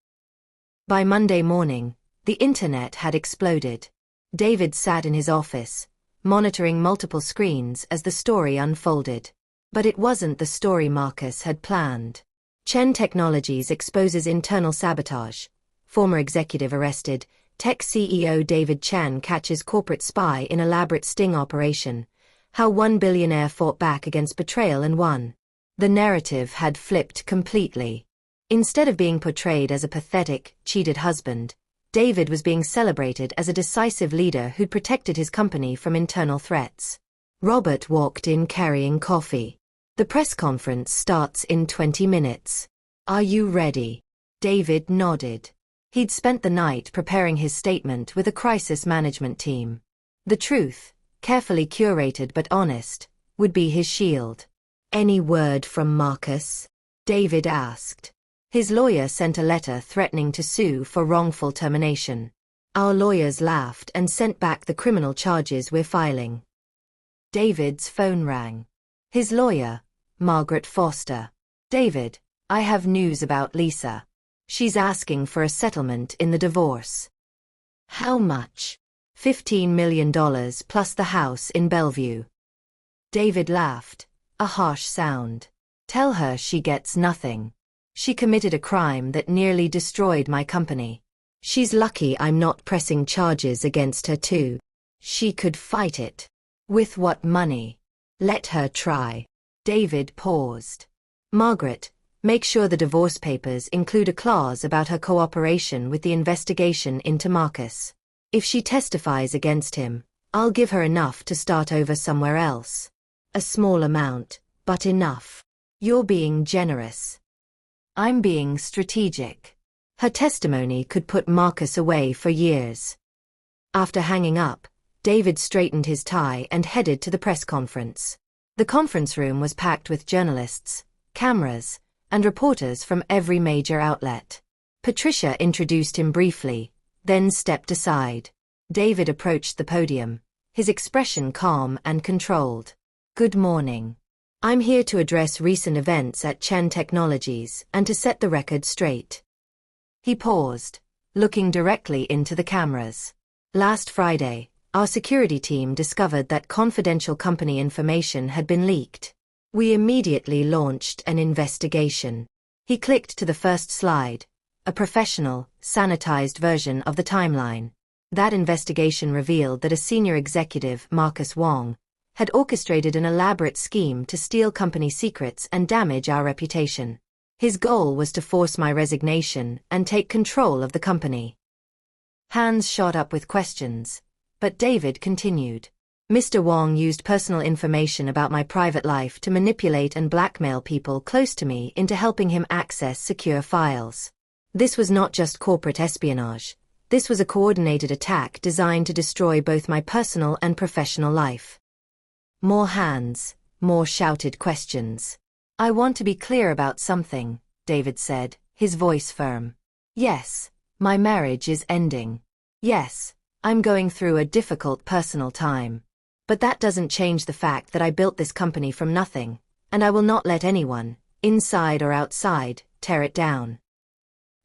By Monday morning, the internet had exploded. David sat in his office, monitoring multiple screens as the story unfolded. But it wasn't the story Marcus had planned. Chen Technologies exposes internal sabotage. Former executive arrested, Tech CEO David Chen catches corporate spy in elaborate sting operation. How one billionaire fought back against betrayal and won. The narrative had flipped completely. Instead of being portrayed as a pathetic, cheated husband, David was being celebrated as a decisive leader who'd protected his company from internal threats. Robert walked in carrying coffee. The press conference starts in 20 minutes. Are you ready? David nodded. He'd spent the night preparing his statement with a crisis management team. The truth, carefully curated but honest, would be his shield. Any word from Marcus? David asked. His lawyer sent a letter threatening to sue for wrongful termination. Our lawyers laughed and sent back the criminal charges we're filing. David's phone rang. His lawyer, Margaret Foster. David, I have news about Lisa. She's asking for a settlement in the divorce. How much? $15 million plus the house in Bellevue. David laughed, a harsh sound. Tell her she gets nothing. She committed a crime that nearly destroyed my company. She's lucky I'm not pressing charges against her too. She could fight it. With what money? Let her try. David paused. Margaret, make sure the divorce papers include a clause about her cooperation with the investigation into Marcus. If she testifies against him, I'll give her enough to start over somewhere else. A small amount, but enough. You're being generous. I'm being strategic. Her testimony could put Marcus away for years. After hanging up, David straightened his tie and headed to the press conference. The conference room was packed with journalists, cameras, and reporters from every major outlet. Patricia introduced him briefly, then stepped aside. David approached the podium, his expression calm and controlled. Good morning. I'm here to address recent events at Chen Technologies and to set the record straight. He paused, looking directly into the cameras. Last Friday, our security team discovered that confidential company information had been leaked. We immediately launched an investigation. He clicked to the first slide, a professional, sanitized version of the timeline. That investigation revealed that a senior executive, Marcus Wong, had orchestrated an elaborate scheme to steal company secrets and damage our reputation. His goal was to force my resignation and take control of the company. Hands shot up with questions, but David continued. Mr. Wong used personal information about my private life to manipulate and blackmail people close to me into helping him access secure files. This was not just corporate espionage. This was a coordinated attack designed to destroy both my personal and professional life. More hands, more shouted questions. I want to be clear about something, David said, his voice firm. Yes, my marriage is ending. Yes, I'm going through a difficult personal time. But that doesn't change the fact that I built this company from nothing, and I will not let anyone, inside or outside, tear it down.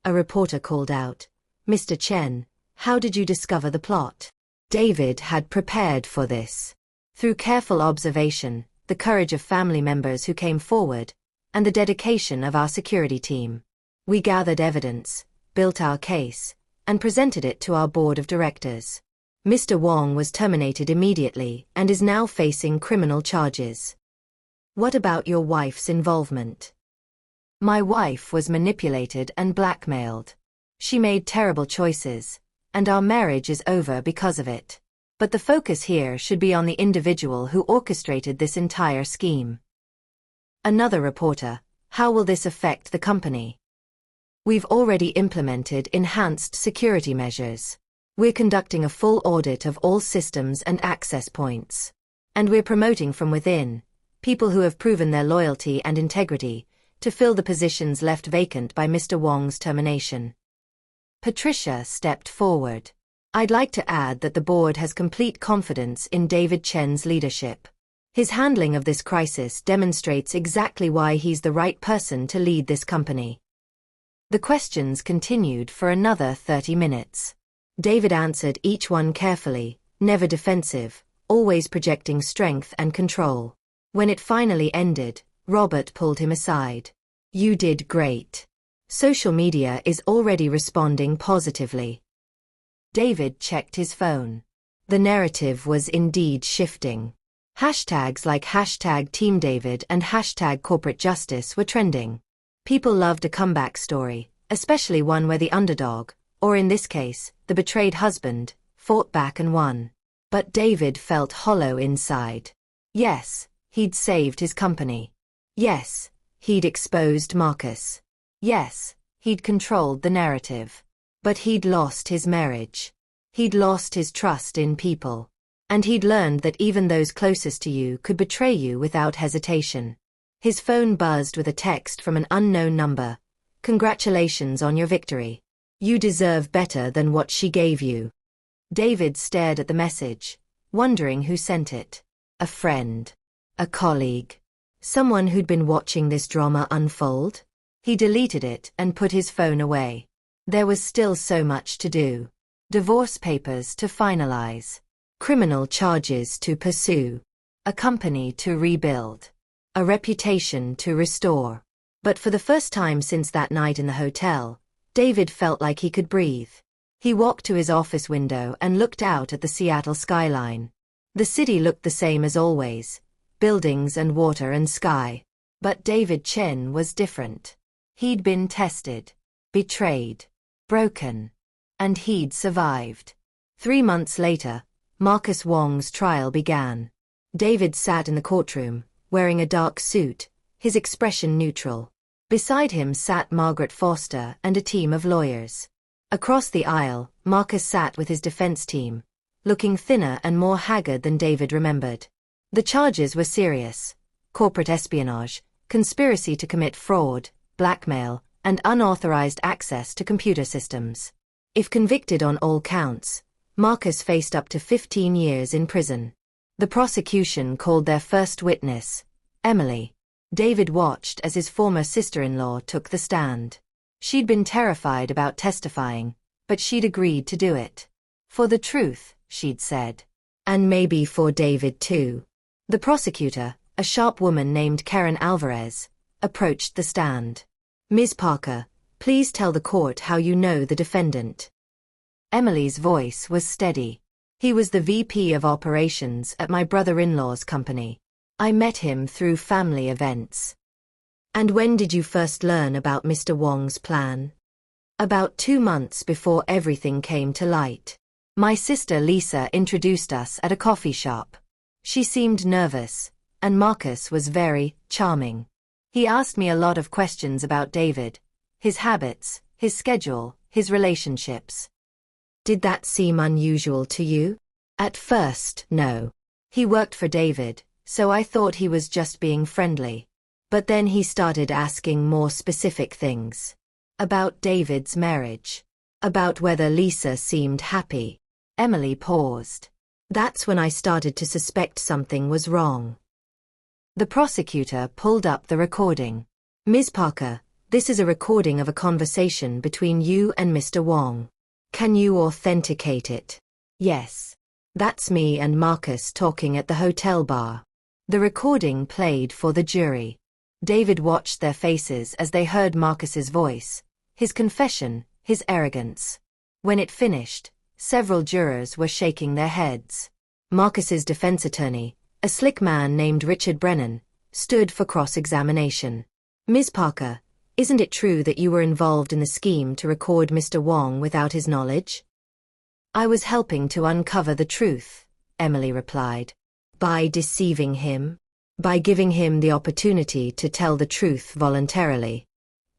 A reporter called out, Mr. Chen, how did you discover the plot? David had prepared for this. Through careful observation, the courage of family members who came forward, and the dedication of our security team. We gathered evidence, built our case, and presented it to our board of directors. Mr. Wong was terminated immediately and is now facing criminal charges. What about your wife's involvement? My wife was manipulated and blackmailed. She made terrible choices, and our marriage is over because of it. But the focus here should be on the individual who orchestrated this entire scheme. Another reporter, how will this affect the company? We've already implemented enhanced security measures. We're conducting a full audit of all systems and access points. And we're promoting from within, people who have proven their loyalty and integrity, to fill the positions left vacant by Mr. Wong's termination. Patricia stepped forward. I'd like to add that the board has complete confidence in David Chen's leadership. His handling of this crisis demonstrates exactly why he's the right person to lead this company. The questions continued for another 30 minutes. David answered each one carefully, never defensive, always projecting strength and control. When it finally ended, Robert pulled him aside. You did great. Social media is already responding positively. David checked his phone. The narrative was indeed shifting. Hashtags like #TeamDavid and #CorporateJustice were trending. People loved a comeback story, especially one where the underdog, or in this case, the betrayed husband, fought back and won. But David felt hollow inside. Yes, he'd saved his company. Yes, he'd exposed Marcus. Yes, he'd controlled the narrative. But he'd lost his marriage. He'd lost his trust in people. And he'd learned that even those closest to you could betray you without hesitation. His phone buzzed with a text from an unknown number. "Congratulations on your victory. You deserve better than what she gave you." David stared at the message, wondering who sent it. A friend. A colleague. Someone who'd been watching this drama unfold? He deleted it and put his phone away. There was still so much to do. Divorce papers to finalize. Criminal charges to pursue. A company to rebuild. A reputation to restore. But for the first time since that night in the hotel, David felt like he could breathe. He walked to his office window and looked out at the Seattle skyline. The city looked the same as always, buildings and water and sky. But David Chen was different. He'd been tested, betrayed, broken. And he'd survived. 3 months later, Marcus Wong's trial began. David sat in the courtroom, wearing a dark suit, his expression neutral. Beside him sat Margaret Foster and a team of lawyers. Across the aisle, Marcus sat with his defense team, looking thinner and more haggard than David remembered. The charges were serious: corporate espionage, conspiracy to commit fraud, blackmail, and unauthorized access to computer systems. If convicted on all counts, Marcus faced up to 15 years in prison. The prosecution called their first witness, Emily. David watched as his former sister-in-law took the stand. She'd been terrified about testifying, but she'd agreed to do it. For the truth, she'd said. And maybe for David too. The prosecutor, a sharp woman named Karen Alvarez, approached the stand. "Ms. Parker, please tell the court how you know the defendant." Emily's voice was steady. "He was the VP of operations at my brother-in-law's company. I met him through family events." "And when did you first learn about Mr. Wong's plan?" "About 2 months before everything came to light. My sister Lisa introduced us at a coffee shop. She seemed nervous, and Marcus was very charming. He asked me a lot of questions about David, his habits, his schedule, his relationships." "Did that seem unusual to you?" "At first, no. He worked for David, so I thought he was just being friendly. But then he started asking more specific things. About David's marriage. About whether Lisa seemed happy." Emily paused. "That's when I started to suspect something was wrong." The prosecutor pulled up the recording. "Ms. Parker, this is a recording of a conversation between you and Mr. Wong. Can you authenticate it?" "Yes. That's me and Marcus talking at the hotel bar." The recording played for the jury. David watched their faces as they heard Marcus's voice, his confession, his arrogance. When it finished, several jurors were shaking their heads. Marcus's defense attorney, a slick man named Richard Brennan, stood for cross-examination. "Ms. Parker, isn't it true that you were involved in the scheme to record Mr. Wong without his knowledge?" "I was helping to uncover the truth," Emily replied. "By deceiving him? By giving him the opportunity to tell the truth voluntarily?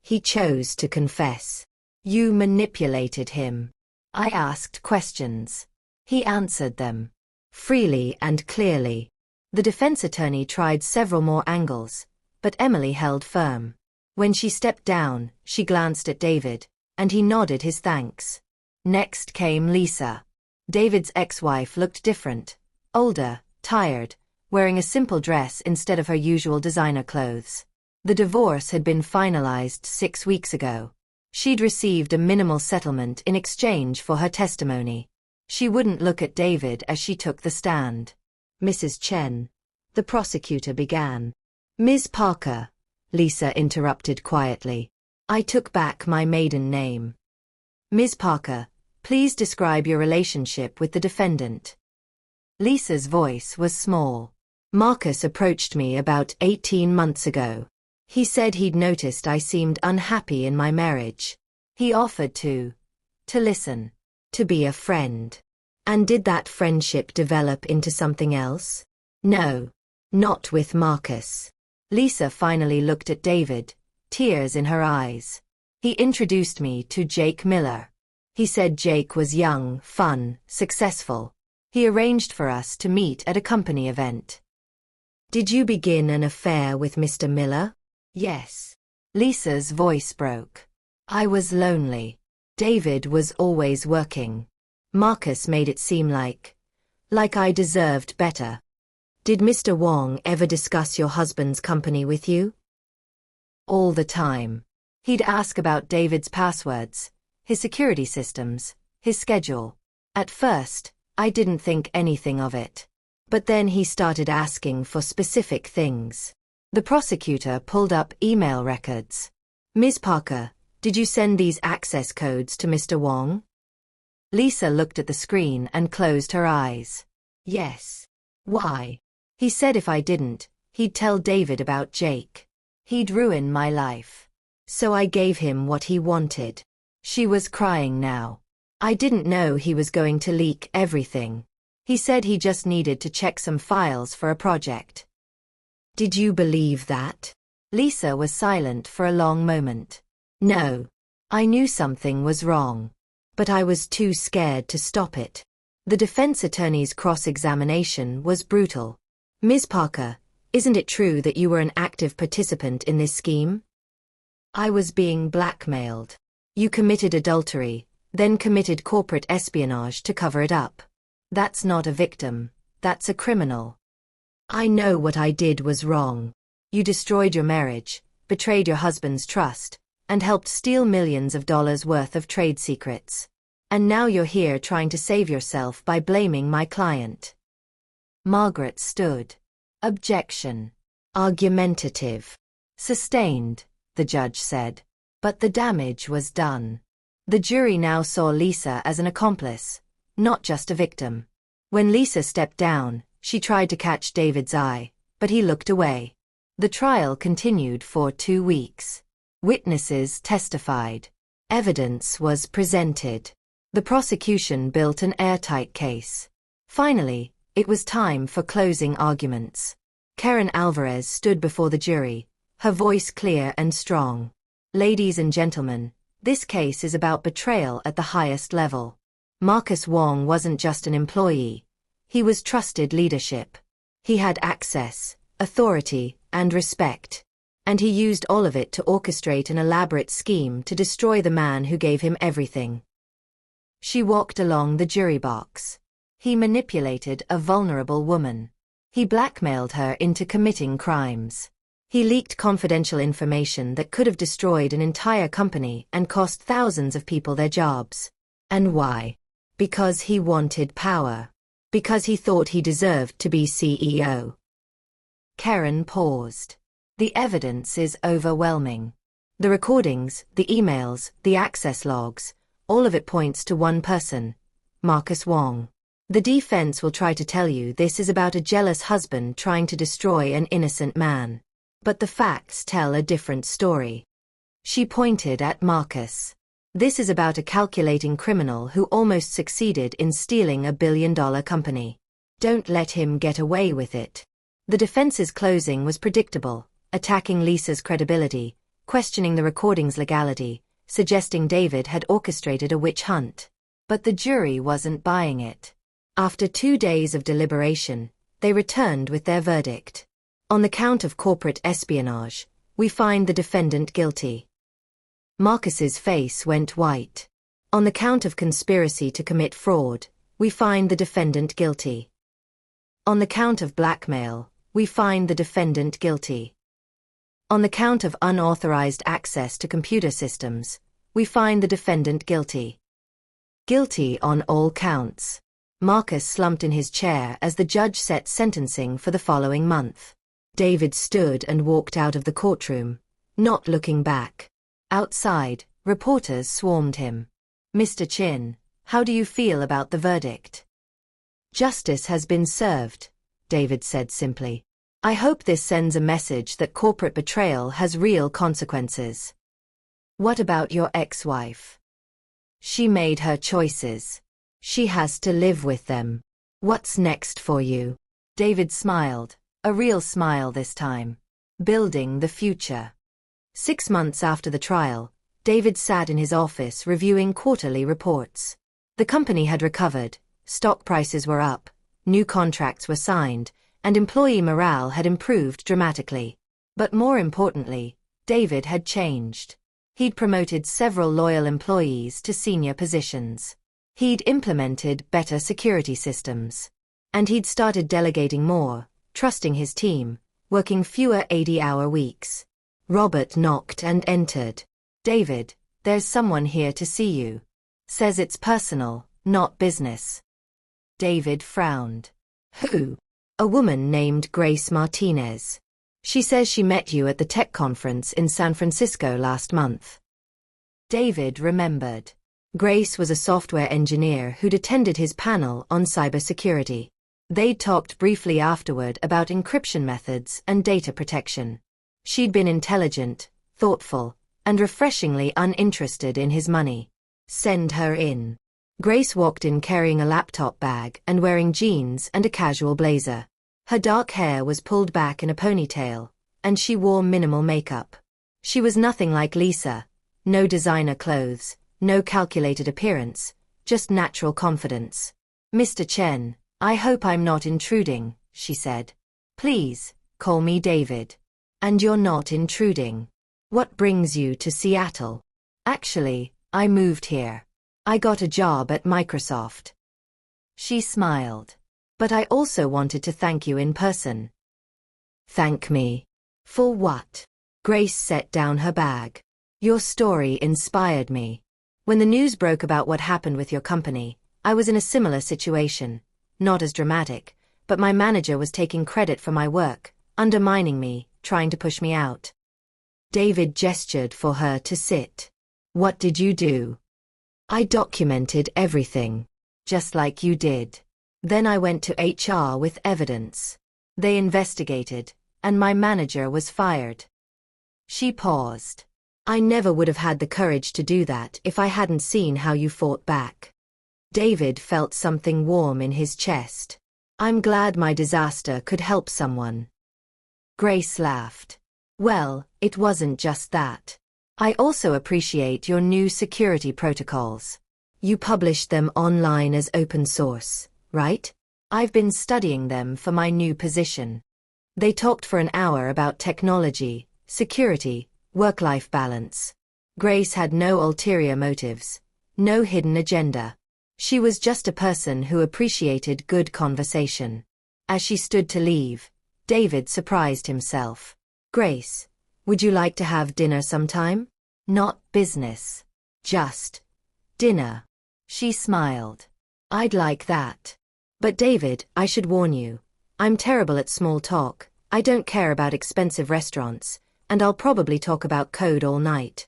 He chose to confess. You manipulated him." "I asked questions. He answered them. Freely and clearly." The defense attorney tried several more angles, but Emily held firm. When she stepped down, she glanced at David, and he nodded his thanks. Next came Lisa. David's ex-wife looked different, older, tired, wearing a simple dress instead of her usual designer clothes. The divorce had been finalized 6 weeks ago. She'd received a minimal settlement in exchange for her testimony. She wouldn't look at David as she took the stand. "Mrs. Chen," the prosecutor began. "Ms. Parker," Lisa interrupted quietly. "I took back my maiden name." "Ms. Parker, Please describe your relationship with the defendant. Lisa's voice was small. Marcus approached me about 18 months ago. He said he'd noticed I seemed unhappy in my marriage. He offered to listen, to be a friend. And did that friendship develop into something else? No, not with Marcus. Lisa finally looked at David, tears in her eyes. He introduced me to Jake Miller. He said Jake was young, fun, successful. He arranged for us to meet at a company event. Did you begin an affair with Mr. Miller? Yes. Lisa's voice broke. I was lonely. David was always working. Marcus made it seem like I deserved better. Did Mr. Wong ever discuss your husband's company with you? All the time. He'd ask about David's passwords, his security systems, his schedule. At first, I didn't think anything of it. But then he started asking for specific things. The prosecutor pulled up email records. Ms. Parker, did you send these access codes to Mr. Wong? Lisa looked at the screen and closed her eyes. Yes. Why? He said if I didn't, he'd tell David about Jake. He'd ruin my life. So I gave him what he wanted. She was crying now. I didn't know he was going to leak everything. He said he just needed to check some files for a project. Did you believe that? Lisa was silent for a long moment. No. I knew something was wrong. But I was too scared to stop it. The defense attorney's cross-examination was brutal. Ms. Parker, isn't it true that you were an active participant in this scheme? I was being blackmailed. You committed adultery, then committed corporate espionage to cover it up. That's not a victim, that's a criminal. I know what I did was wrong. You destroyed your marriage, betrayed your husband's trust, and helped steal millions of dollars worth of trade secrets. And now you're here trying to save yourself by blaming my client. Margaret stood. Objection. Argumentative. Sustained, the judge said. But the damage was done. The jury now saw Lisa as an accomplice, not just a victim. When Lisa stepped down, she tried to catch David's eye, but he looked away. The trial continued for 2 weeks. Witnesses testified. Evidence was presented. The prosecution built an airtight case. Finally, it was time for closing arguments. Karen Alvarez stood before the jury, her voice clear and strong. Ladies and gentlemen, this case is about betrayal at the highest level. Marcus Wong wasn't just an employee. He was trusted leadership. He had access, authority, and respect. And he used all of it to orchestrate an elaborate scheme to destroy the man who gave him everything. She walked along the jury box. He manipulated a vulnerable woman. He blackmailed her into committing crimes. He leaked confidential information that could have destroyed an entire company and cost thousands of people their jobs. And why? Because he wanted power. Because he thought he deserved to be CEO. Karen paused. The evidence is overwhelming. The recordings, the emails, the access logs, all of it points to one person, Marcus Wong. The defense will try to tell you this is about a jealous husband trying to destroy an innocent man. But the facts tell a different story. She pointed at Marcus. This is about a calculating criminal who almost succeeded in stealing a billion-dollar company. Don't let him get away with it. The defense's closing was predictable, attacking Lisa's credibility, questioning the recording's legality, suggesting David had orchestrated a witch hunt. But the jury wasn't buying it. After 2 days of deliberation, they returned with their verdict. On the count of corporate espionage, we find the defendant guilty. Marcus's face went white. On the count of conspiracy to commit fraud, we find the defendant guilty. On the count of blackmail, we find the defendant guilty. On the count of unauthorized access to computer systems, we find the defendant guilty. Guilty on all counts. Marcus slumped in his chair as the judge set sentencing for the following month. David stood and walked out of the courtroom, not looking back. Outside, reporters swarmed him. Mr. Chin, How do you feel about the verdict? Justice has been served, David said simply. I hope this sends a message that corporate betrayal has real consequences. What about your ex-wife? She made her choices. She has to live with them. What's next for you? David smiled, a real smile this time. Building the future. 6 months after the trial, David sat in his office reviewing quarterly reports. The company had recovered, stock prices were up, new contracts were signed, and employee morale had improved dramatically. But more importantly, David had changed. He'd promoted several loyal employees to senior positions. He'd implemented better security systems. And he'd started delegating more, trusting his team, working fewer 80-hour weeks. Robert knocked and entered. David, there's someone here to see you. Says it's personal, not business. David frowned. Who? A woman named Grace Martinez. She says she met you at the tech conference in San Francisco last month. David remembered. Grace was a software engineer who'd attended his panel on cybersecurity. They talked briefly afterward about encryption methods and data protection. She'd been intelligent, thoughtful, and refreshingly uninterested in his money. Send her in. Grace walked in carrying a laptop bag and wearing jeans and a casual blazer. Her dark hair was pulled back in a ponytail, and she wore minimal makeup. She was nothing like Lisa. No designer clothes, no calculated appearance, just natural confidence. Mr. Chen, I hope I'm not intruding, she said. Please, call me David. And you're not intruding. What brings you to Seattle? Actually, I moved here. I got a job at Microsoft. She smiled. But I also wanted to thank you in person. Thank me. For what? Grace set down her bag. Your story inspired me. When the news broke about what happened with your company, I was in a similar situation. Not as dramatic, but my manager was taking credit for my work, undermining me, trying to push me out. David gestured for her to sit. What did you do? I documented everything. Just like you did. Then I went to HR with evidence. They investigated, and my manager was fired. She paused. I never would have had the courage to do that if I hadn't seen how you fought back. David felt something warm in his chest. I'm glad my disaster could help someone. Grace laughed. Well, it wasn't just that. I also appreciate your new security protocols. You published them online as open source, right? I've been studying them for my new position. They talked for an hour about technology, security, work-life balance. Grace had no ulterior motives, no hidden agenda. She was just a person who appreciated good conversation. As she stood to leave, David surprised himself. Grace, would you like to have dinner sometime? Not business. Just dinner. She smiled. I'd like that. But David, I should warn you. I'm terrible at small talk. I don't care about expensive restaurants, and I'll probably talk about code all night.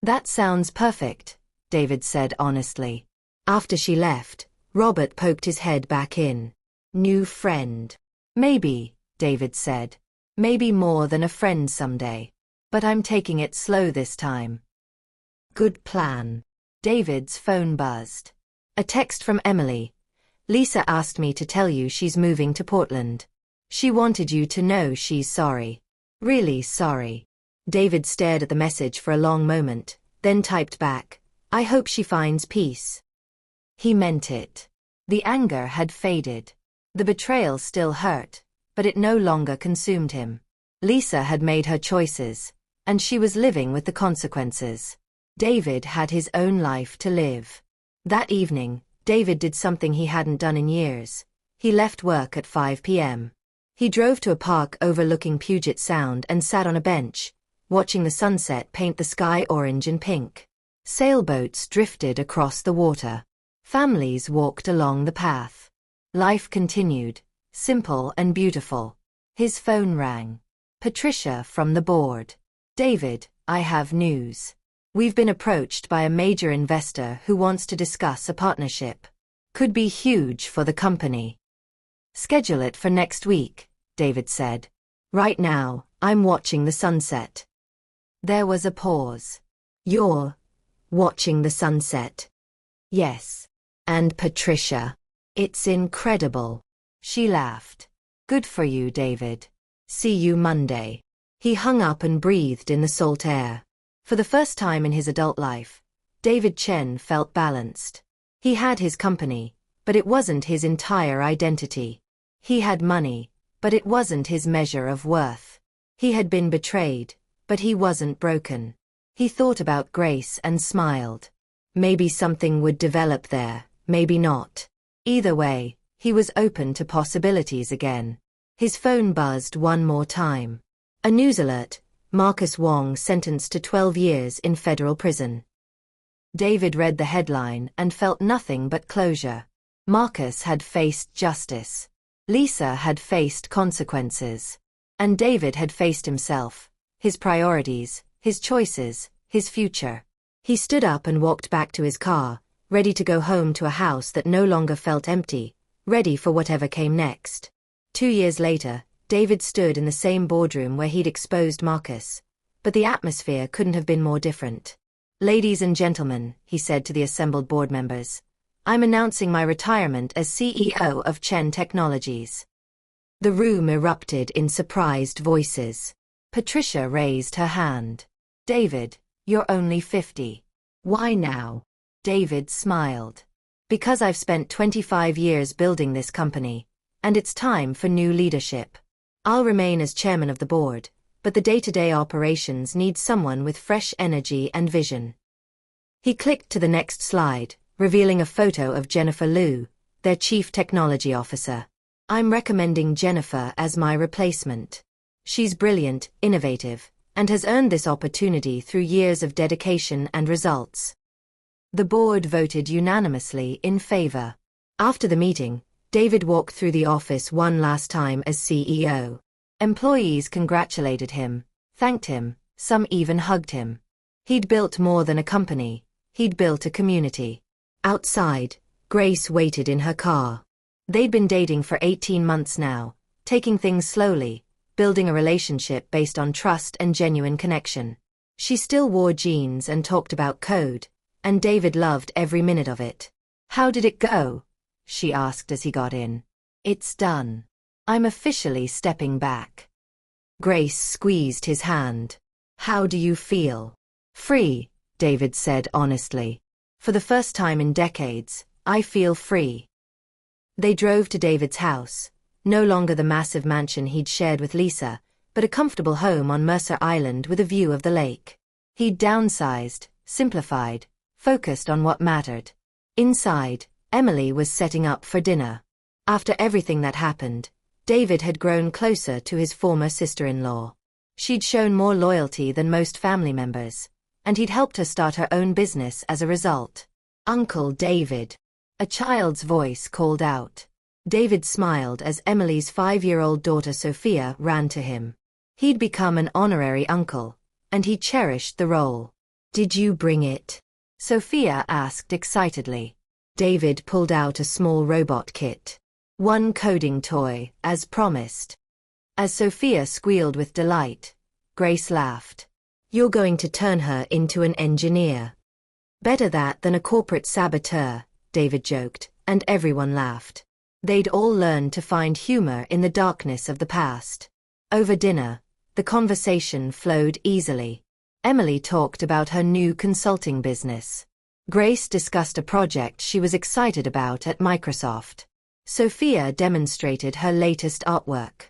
That sounds perfect, David said honestly. After she left, Robert poked his head back in. New friend. Maybe, David said. Maybe more than a friend someday. But I'm taking it slow this time. Good plan. David's phone buzzed. A text from Emily. Lisa asked me to tell you she's moving to Portland. She wanted you to know she's sorry. Really sorry. David stared at the message for a long moment, then typed back, I hope she finds peace. He meant it. The anger had faded. The betrayal still hurt, but it no longer consumed him. Lisa had made her choices, and she was living with the consequences. David had his own life to live. That evening, David did something he hadn't done in years. He left work at 5 p.m. He drove to a park overlooking Puget Sound and sat on a bench, watching the sunset paint the sky orange and pink. Sailboats drifted across the water. Families walked along the path. Life continued, simple and beautiful. His phone rang. Patricia from the board. David, I have news. We've been approached by a major investor who wants to discuss a partnership. Could be huge for the company. Schedule it for next week, David said. Right now, I'm watching the sunset. There was a pause. You're watching the sunset? Yes. And Patricia. It's incredible. She laughed. Good for you, David. See you Monday. He hung up and breathed in the salt air. For the first time in his adult life, David Chen felt balanced. He had his company, but it wasn't his entire identity. He had money, but it wasn't his measure of worth. He had been betrayed, but he wasn't broken. He thought about Grace and smiled. Maybe something would develop there, maybe not. Either way, he was open to possibilities again. His phone buzzed one more time. A news alert: Marcus Wong sentenced to 12 years in federal prison. David read the headline and felt nothing but closure. Marcus had faced justice. Lisa had faced consequences. And David had faced himself, his priorities, his choices, his future. He stood up and walked back to his car, ready to go home to a house that no longer felt empty, ready for whatever came next. 2 years later, David stood in the same boardroom where he'd exposed Marcus. But the atmosphere couldn't have been more different. Ladies and gentlemen, he said to the assembled board members, I'm announcing my retirement as CEO of Chen Technologies. The room erupted in surprised voices. Patricia raised her hand. David, you're only 50. Why now? David smiled. Because I've spent 25 years building this company, and it's time for new leadership. I'll remain as chairman of the board, but the day-to-day operations need someone with fresh energy and vision. He clicked to the next slide, revealing a photo of Jennifer Liu, their chief technology officer. I'm recommending Jennifer as my replacement. She's brilliant, innovative, and has earned this opportunity through years of dedication and results. The board voted unanimously in favor. After the meeting, David walked through the office one last time as CEO. Employees congratulated him, thanked him, some even hugged him. He'd built more than a company, he'd built a community. Outside, Grace waited in her car. They'd been dating for 18 months now, taking things slowly, building a relationship based on trust and genuine connection. She still wore jeans and talked about code, and David loved every minute of it. How did it go? She asked as he got in. It's done. I'm officially stepping back. Grace squeezed his hand. How do you feel? Free, David said honestly. For the first time in decades, I feel free. They drove to David's house, no longer the massive mansion he'd shared with Lisa, but a comfortable home on Mercer Island with a view of the lake. He'd downsized, simplified, focused on what mattered. Inside, Emily was setting up for dinner. After everything that happened, David had grown closer to his former sister-in-law. She'd shown more loyalty than most family members, and he'd helped her start her own business as a result. Uncle David. A child's voice called out. David smiled as Emily's 5-year-old daughter Sophia ran to him. He'd become an honorary uncle, and he cherished the role. Did you bring it? Sophia asked excitedly. David pulled out a small robot kit. One coding toy, as promised. As Sophia squealed with delight, Grace laughed. You're going to turn her into an engineer. Better that than a corporate saboteur, David joked, and everyone laughed. They'd all learned to find humor in the darkness of the past. Over dinner, the conversation flowed easily. Emily talked about her new consulting business. Grace discussed a project she was excited about at Microsoft. Sophia demonstrated her latest artwork.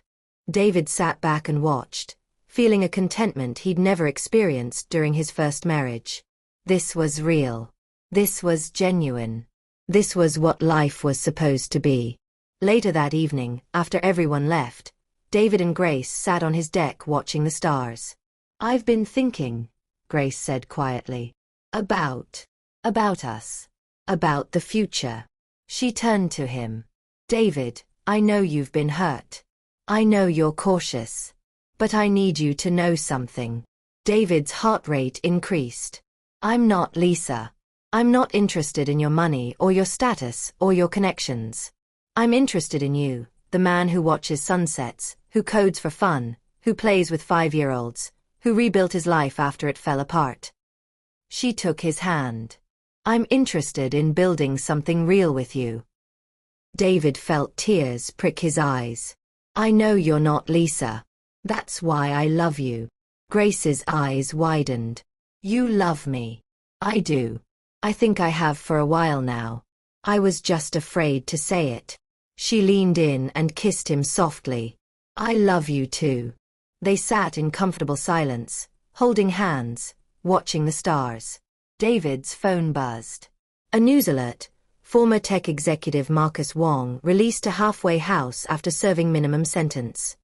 David sat back and watched, feeling a contentment he'd never experienced during his first marriage. This was real. This was genuine. This was what life was supposed to be. Later that evening, after everyone left, David and Grace sat on his deck watching the stars. I've been thinking, Grace said quietly. About us. About the future. She turned to him. David, I know you've been hurt. I know you're cautious. But I need you to know something. David's heart rate increased. I'm not Lisa. I'm not interested in your money or your status or your connections. I'm interested in you, the man who watches sunsets, who codes for fun, who plays with 5-year-olds, who rebuilt his life after it fell apart. She took his hand. I'm interested in building something real with you. David felt tears prick his eyes. I know you're not Lisa. That's why I love you. Grace's eyes widened. You love me. I do. I think I have for a while now. I was just afraid to say it. She leaned in and kissed him softly. I love you too. They sat in comfortable silence, holding hands, watching the stars. David's phone buzzed. A news alert. Former tech executive Marcus Wong released to halfway house after serving minimum sentence.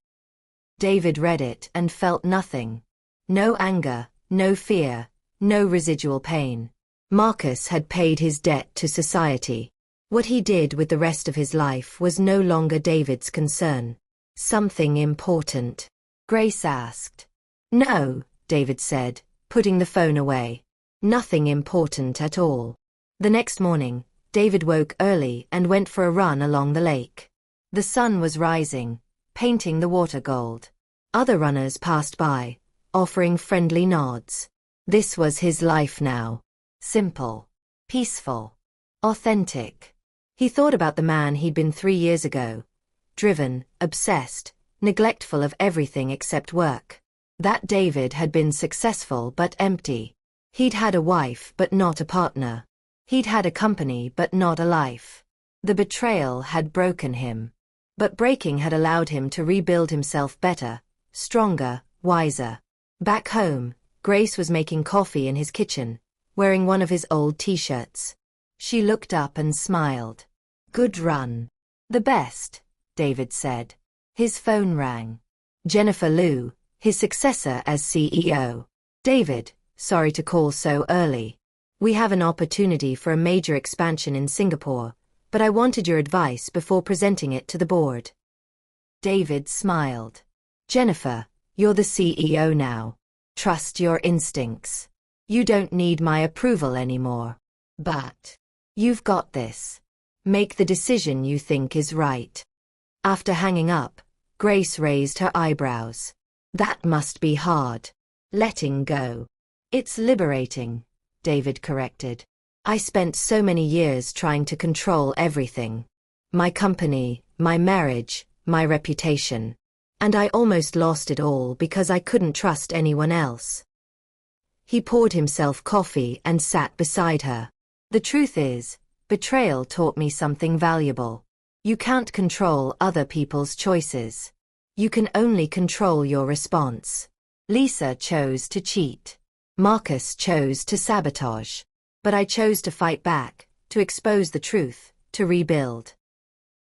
David read it and felt nothing. No anger, no fear, no residual pain. Marcus had paid his debt to society. What he did with the rest of his life was no longer David's concern. Something important? Grace asked. No, David said, putting the phone away. Nothing important at all. The next morning, David woke early and went for a run along the lake. The sun was rising, painting the water gold. Other runners passed by, offering friendly nods. This was his life now. Simple, peaceful, authentic. He thought about the man he'd been 3 years ago. Driven, obsessed, neglectful of everything except work. That David had been successful but empty. He'd had a wife but not a partner. He'd had a company but not a life. The betrayal had broken him. But breaking had allowed him to rebuild himself better, stronger, wiser. Back home, Grace was making coffee in his kitchen, wearing one of his old t-shirts. She looked up and smiled. Good run. The best, David said. His phone rang. Jennifer Liu, his successor as CEO. David, sorry to call so early. We have an opportunity for a major expansion in Singapore, but I wanted your advice before presenting it to the board. David smiled. Jennifer, you're the CEO now. Trust your instincts. You don't need my approval anymore. But you've got this. Make the decision you think is right. After hanging up, Grace raised her eyebrows. That must be hard. Letting go. It's liberating, David corrected. I spent so many years trying to control everything. My company, my marriage, my reputation. And I almost lost it all because I couldn't trust anyone else. He poured himself coffee and sat beside her. The truth is, betrayal taught me something valuable. You can't control other people's choices. You can only control your response. Lisa chose to cheat. Marcus chose to sabotage. But I chose to fight back, to expose the truth, to rebuild.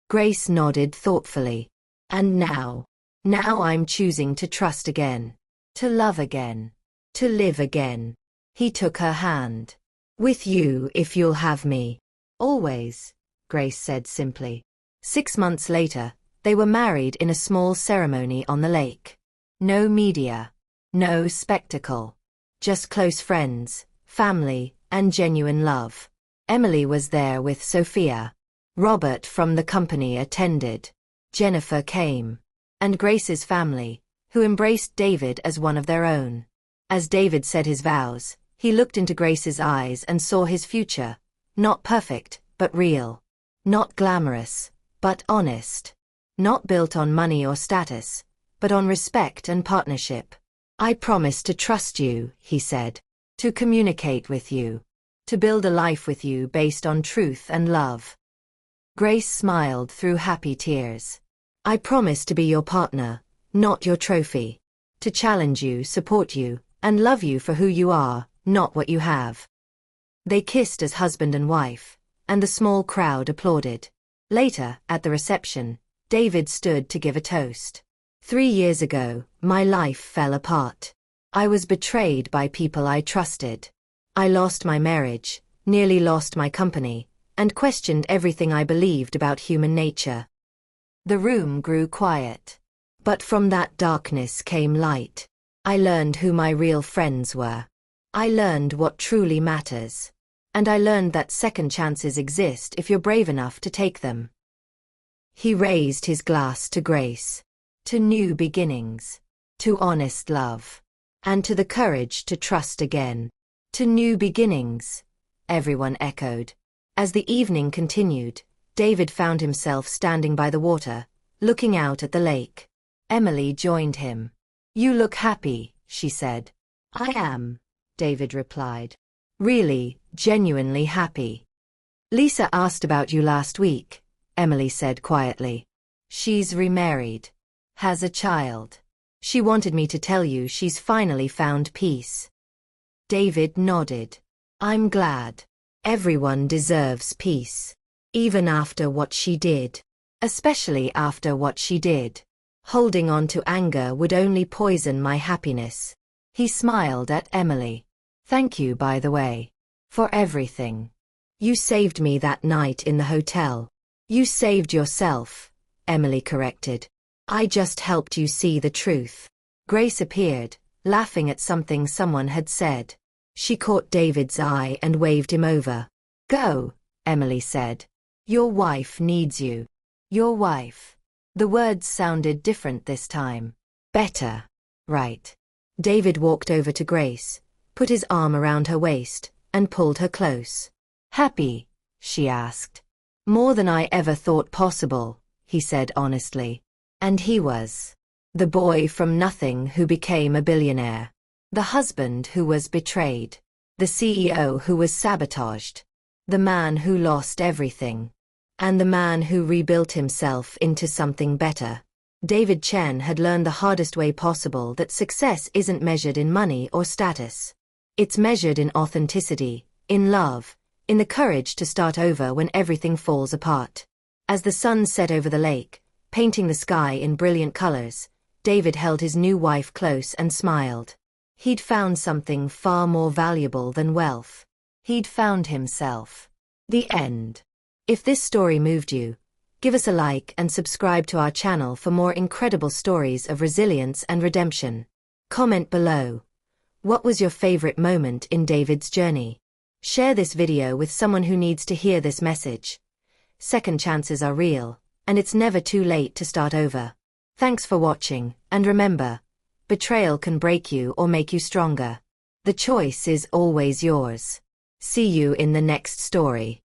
Grace nodded thoughtfully. And now I'm choosing to trust again. To love again. To live again. He took her hand. With you if you'll have me. Always, Grace said simply. 6 months later, they were married in a small ceremony on the lake. No media. No spectacle. Just close friends, family, and genuine love. Emily was there with Sophia. Robert from the company attended. Jennifer came. And Grace's family, who embraced David as one of their own. As David said his vows, he looked into Grace's eyes and saw his future. Not perfect, but real. Not glamorous, but honest. Not built on money or status, but on respect and partnership. I promise to trust you, he said. To communicate with you. To build a life with you based on truth and love. Grace smiled through happy tears. I promise to be your partner, not your trophy. To challenge you, support you, and love you for who you are, not what you have. They kissed as husband and wife, and the small crowd applauded. Later, at the reception, David stood to give a toast. 3 years ago, my life fell apart. I was betrayed by people I trusted. I lost my marriage, nearly lost my company, and questioned everything I believed about human nature. The room grew quiet. But from that darkness came light. I learned who my real friends were. I learned what truly matters. And I learned that second chances exist if you're brave enough to take them. He raised his glass to grace, to new beginnings, to honest love, and to the courage to trust again. To new beginnings, everyone echoed. As the evening continued, David found himself standing by the water, looking out at the lake. Emily joined him. "You look happy," she said. "I am," David replied. "Really, genuinely happy." "Lisa asked about you last week," Emily said quietly. "She's remarried. Has a child. She wanted me to tell you she's finally found peace." David nodded. "I'm glad. Everyone deserves peace. Even after what she did. Especially after what she did. Holding on to anger would only poison my happiness." He smiled at Emily. "Thank you, by the way. For everything. You saved me that night in the hotel." "You saved yourself," Emily corrected. "I just helped you see the truth." Grace appeared, laughing at something someone had said. She caught David's eye and waved him over. "Go," Emily said. "Your wife needs you." Your wife. The words sounded different this time. Better. Right. David walked over to Grace, put his arm around her waist, and pulled her close. "Happy?" she asked. "More than I ever thought possible," he said honestly. And he was. The boy from nothing who became a billionaire. The husband who was betrayed. The CEO who was sabotaged. The man who lost everything. And the man who rebuilt himself into something better. David Chen had learned the hardest way possible that success isn't measured in money or status. It's measured in authenticity, in love, in the courage to start over when everything falls apart. As the sun set over the lake, painting the sky in brilliant colors, David held his new wife close and smiled. He'd found something far more valuable than wealth. He'd found himself. The end. If this story moved you, give us a like and subscribe to our channel for more incredible stories of resilience and redemption. Comment below. What was your favorite moment in David's journey? Share this video with someone who needs to hear this message. Second chances are real, and it's never too late to start over. Thanks for watching, and remember, betrayal can break you or make you stronger. The choice is always yours. See you in the next story.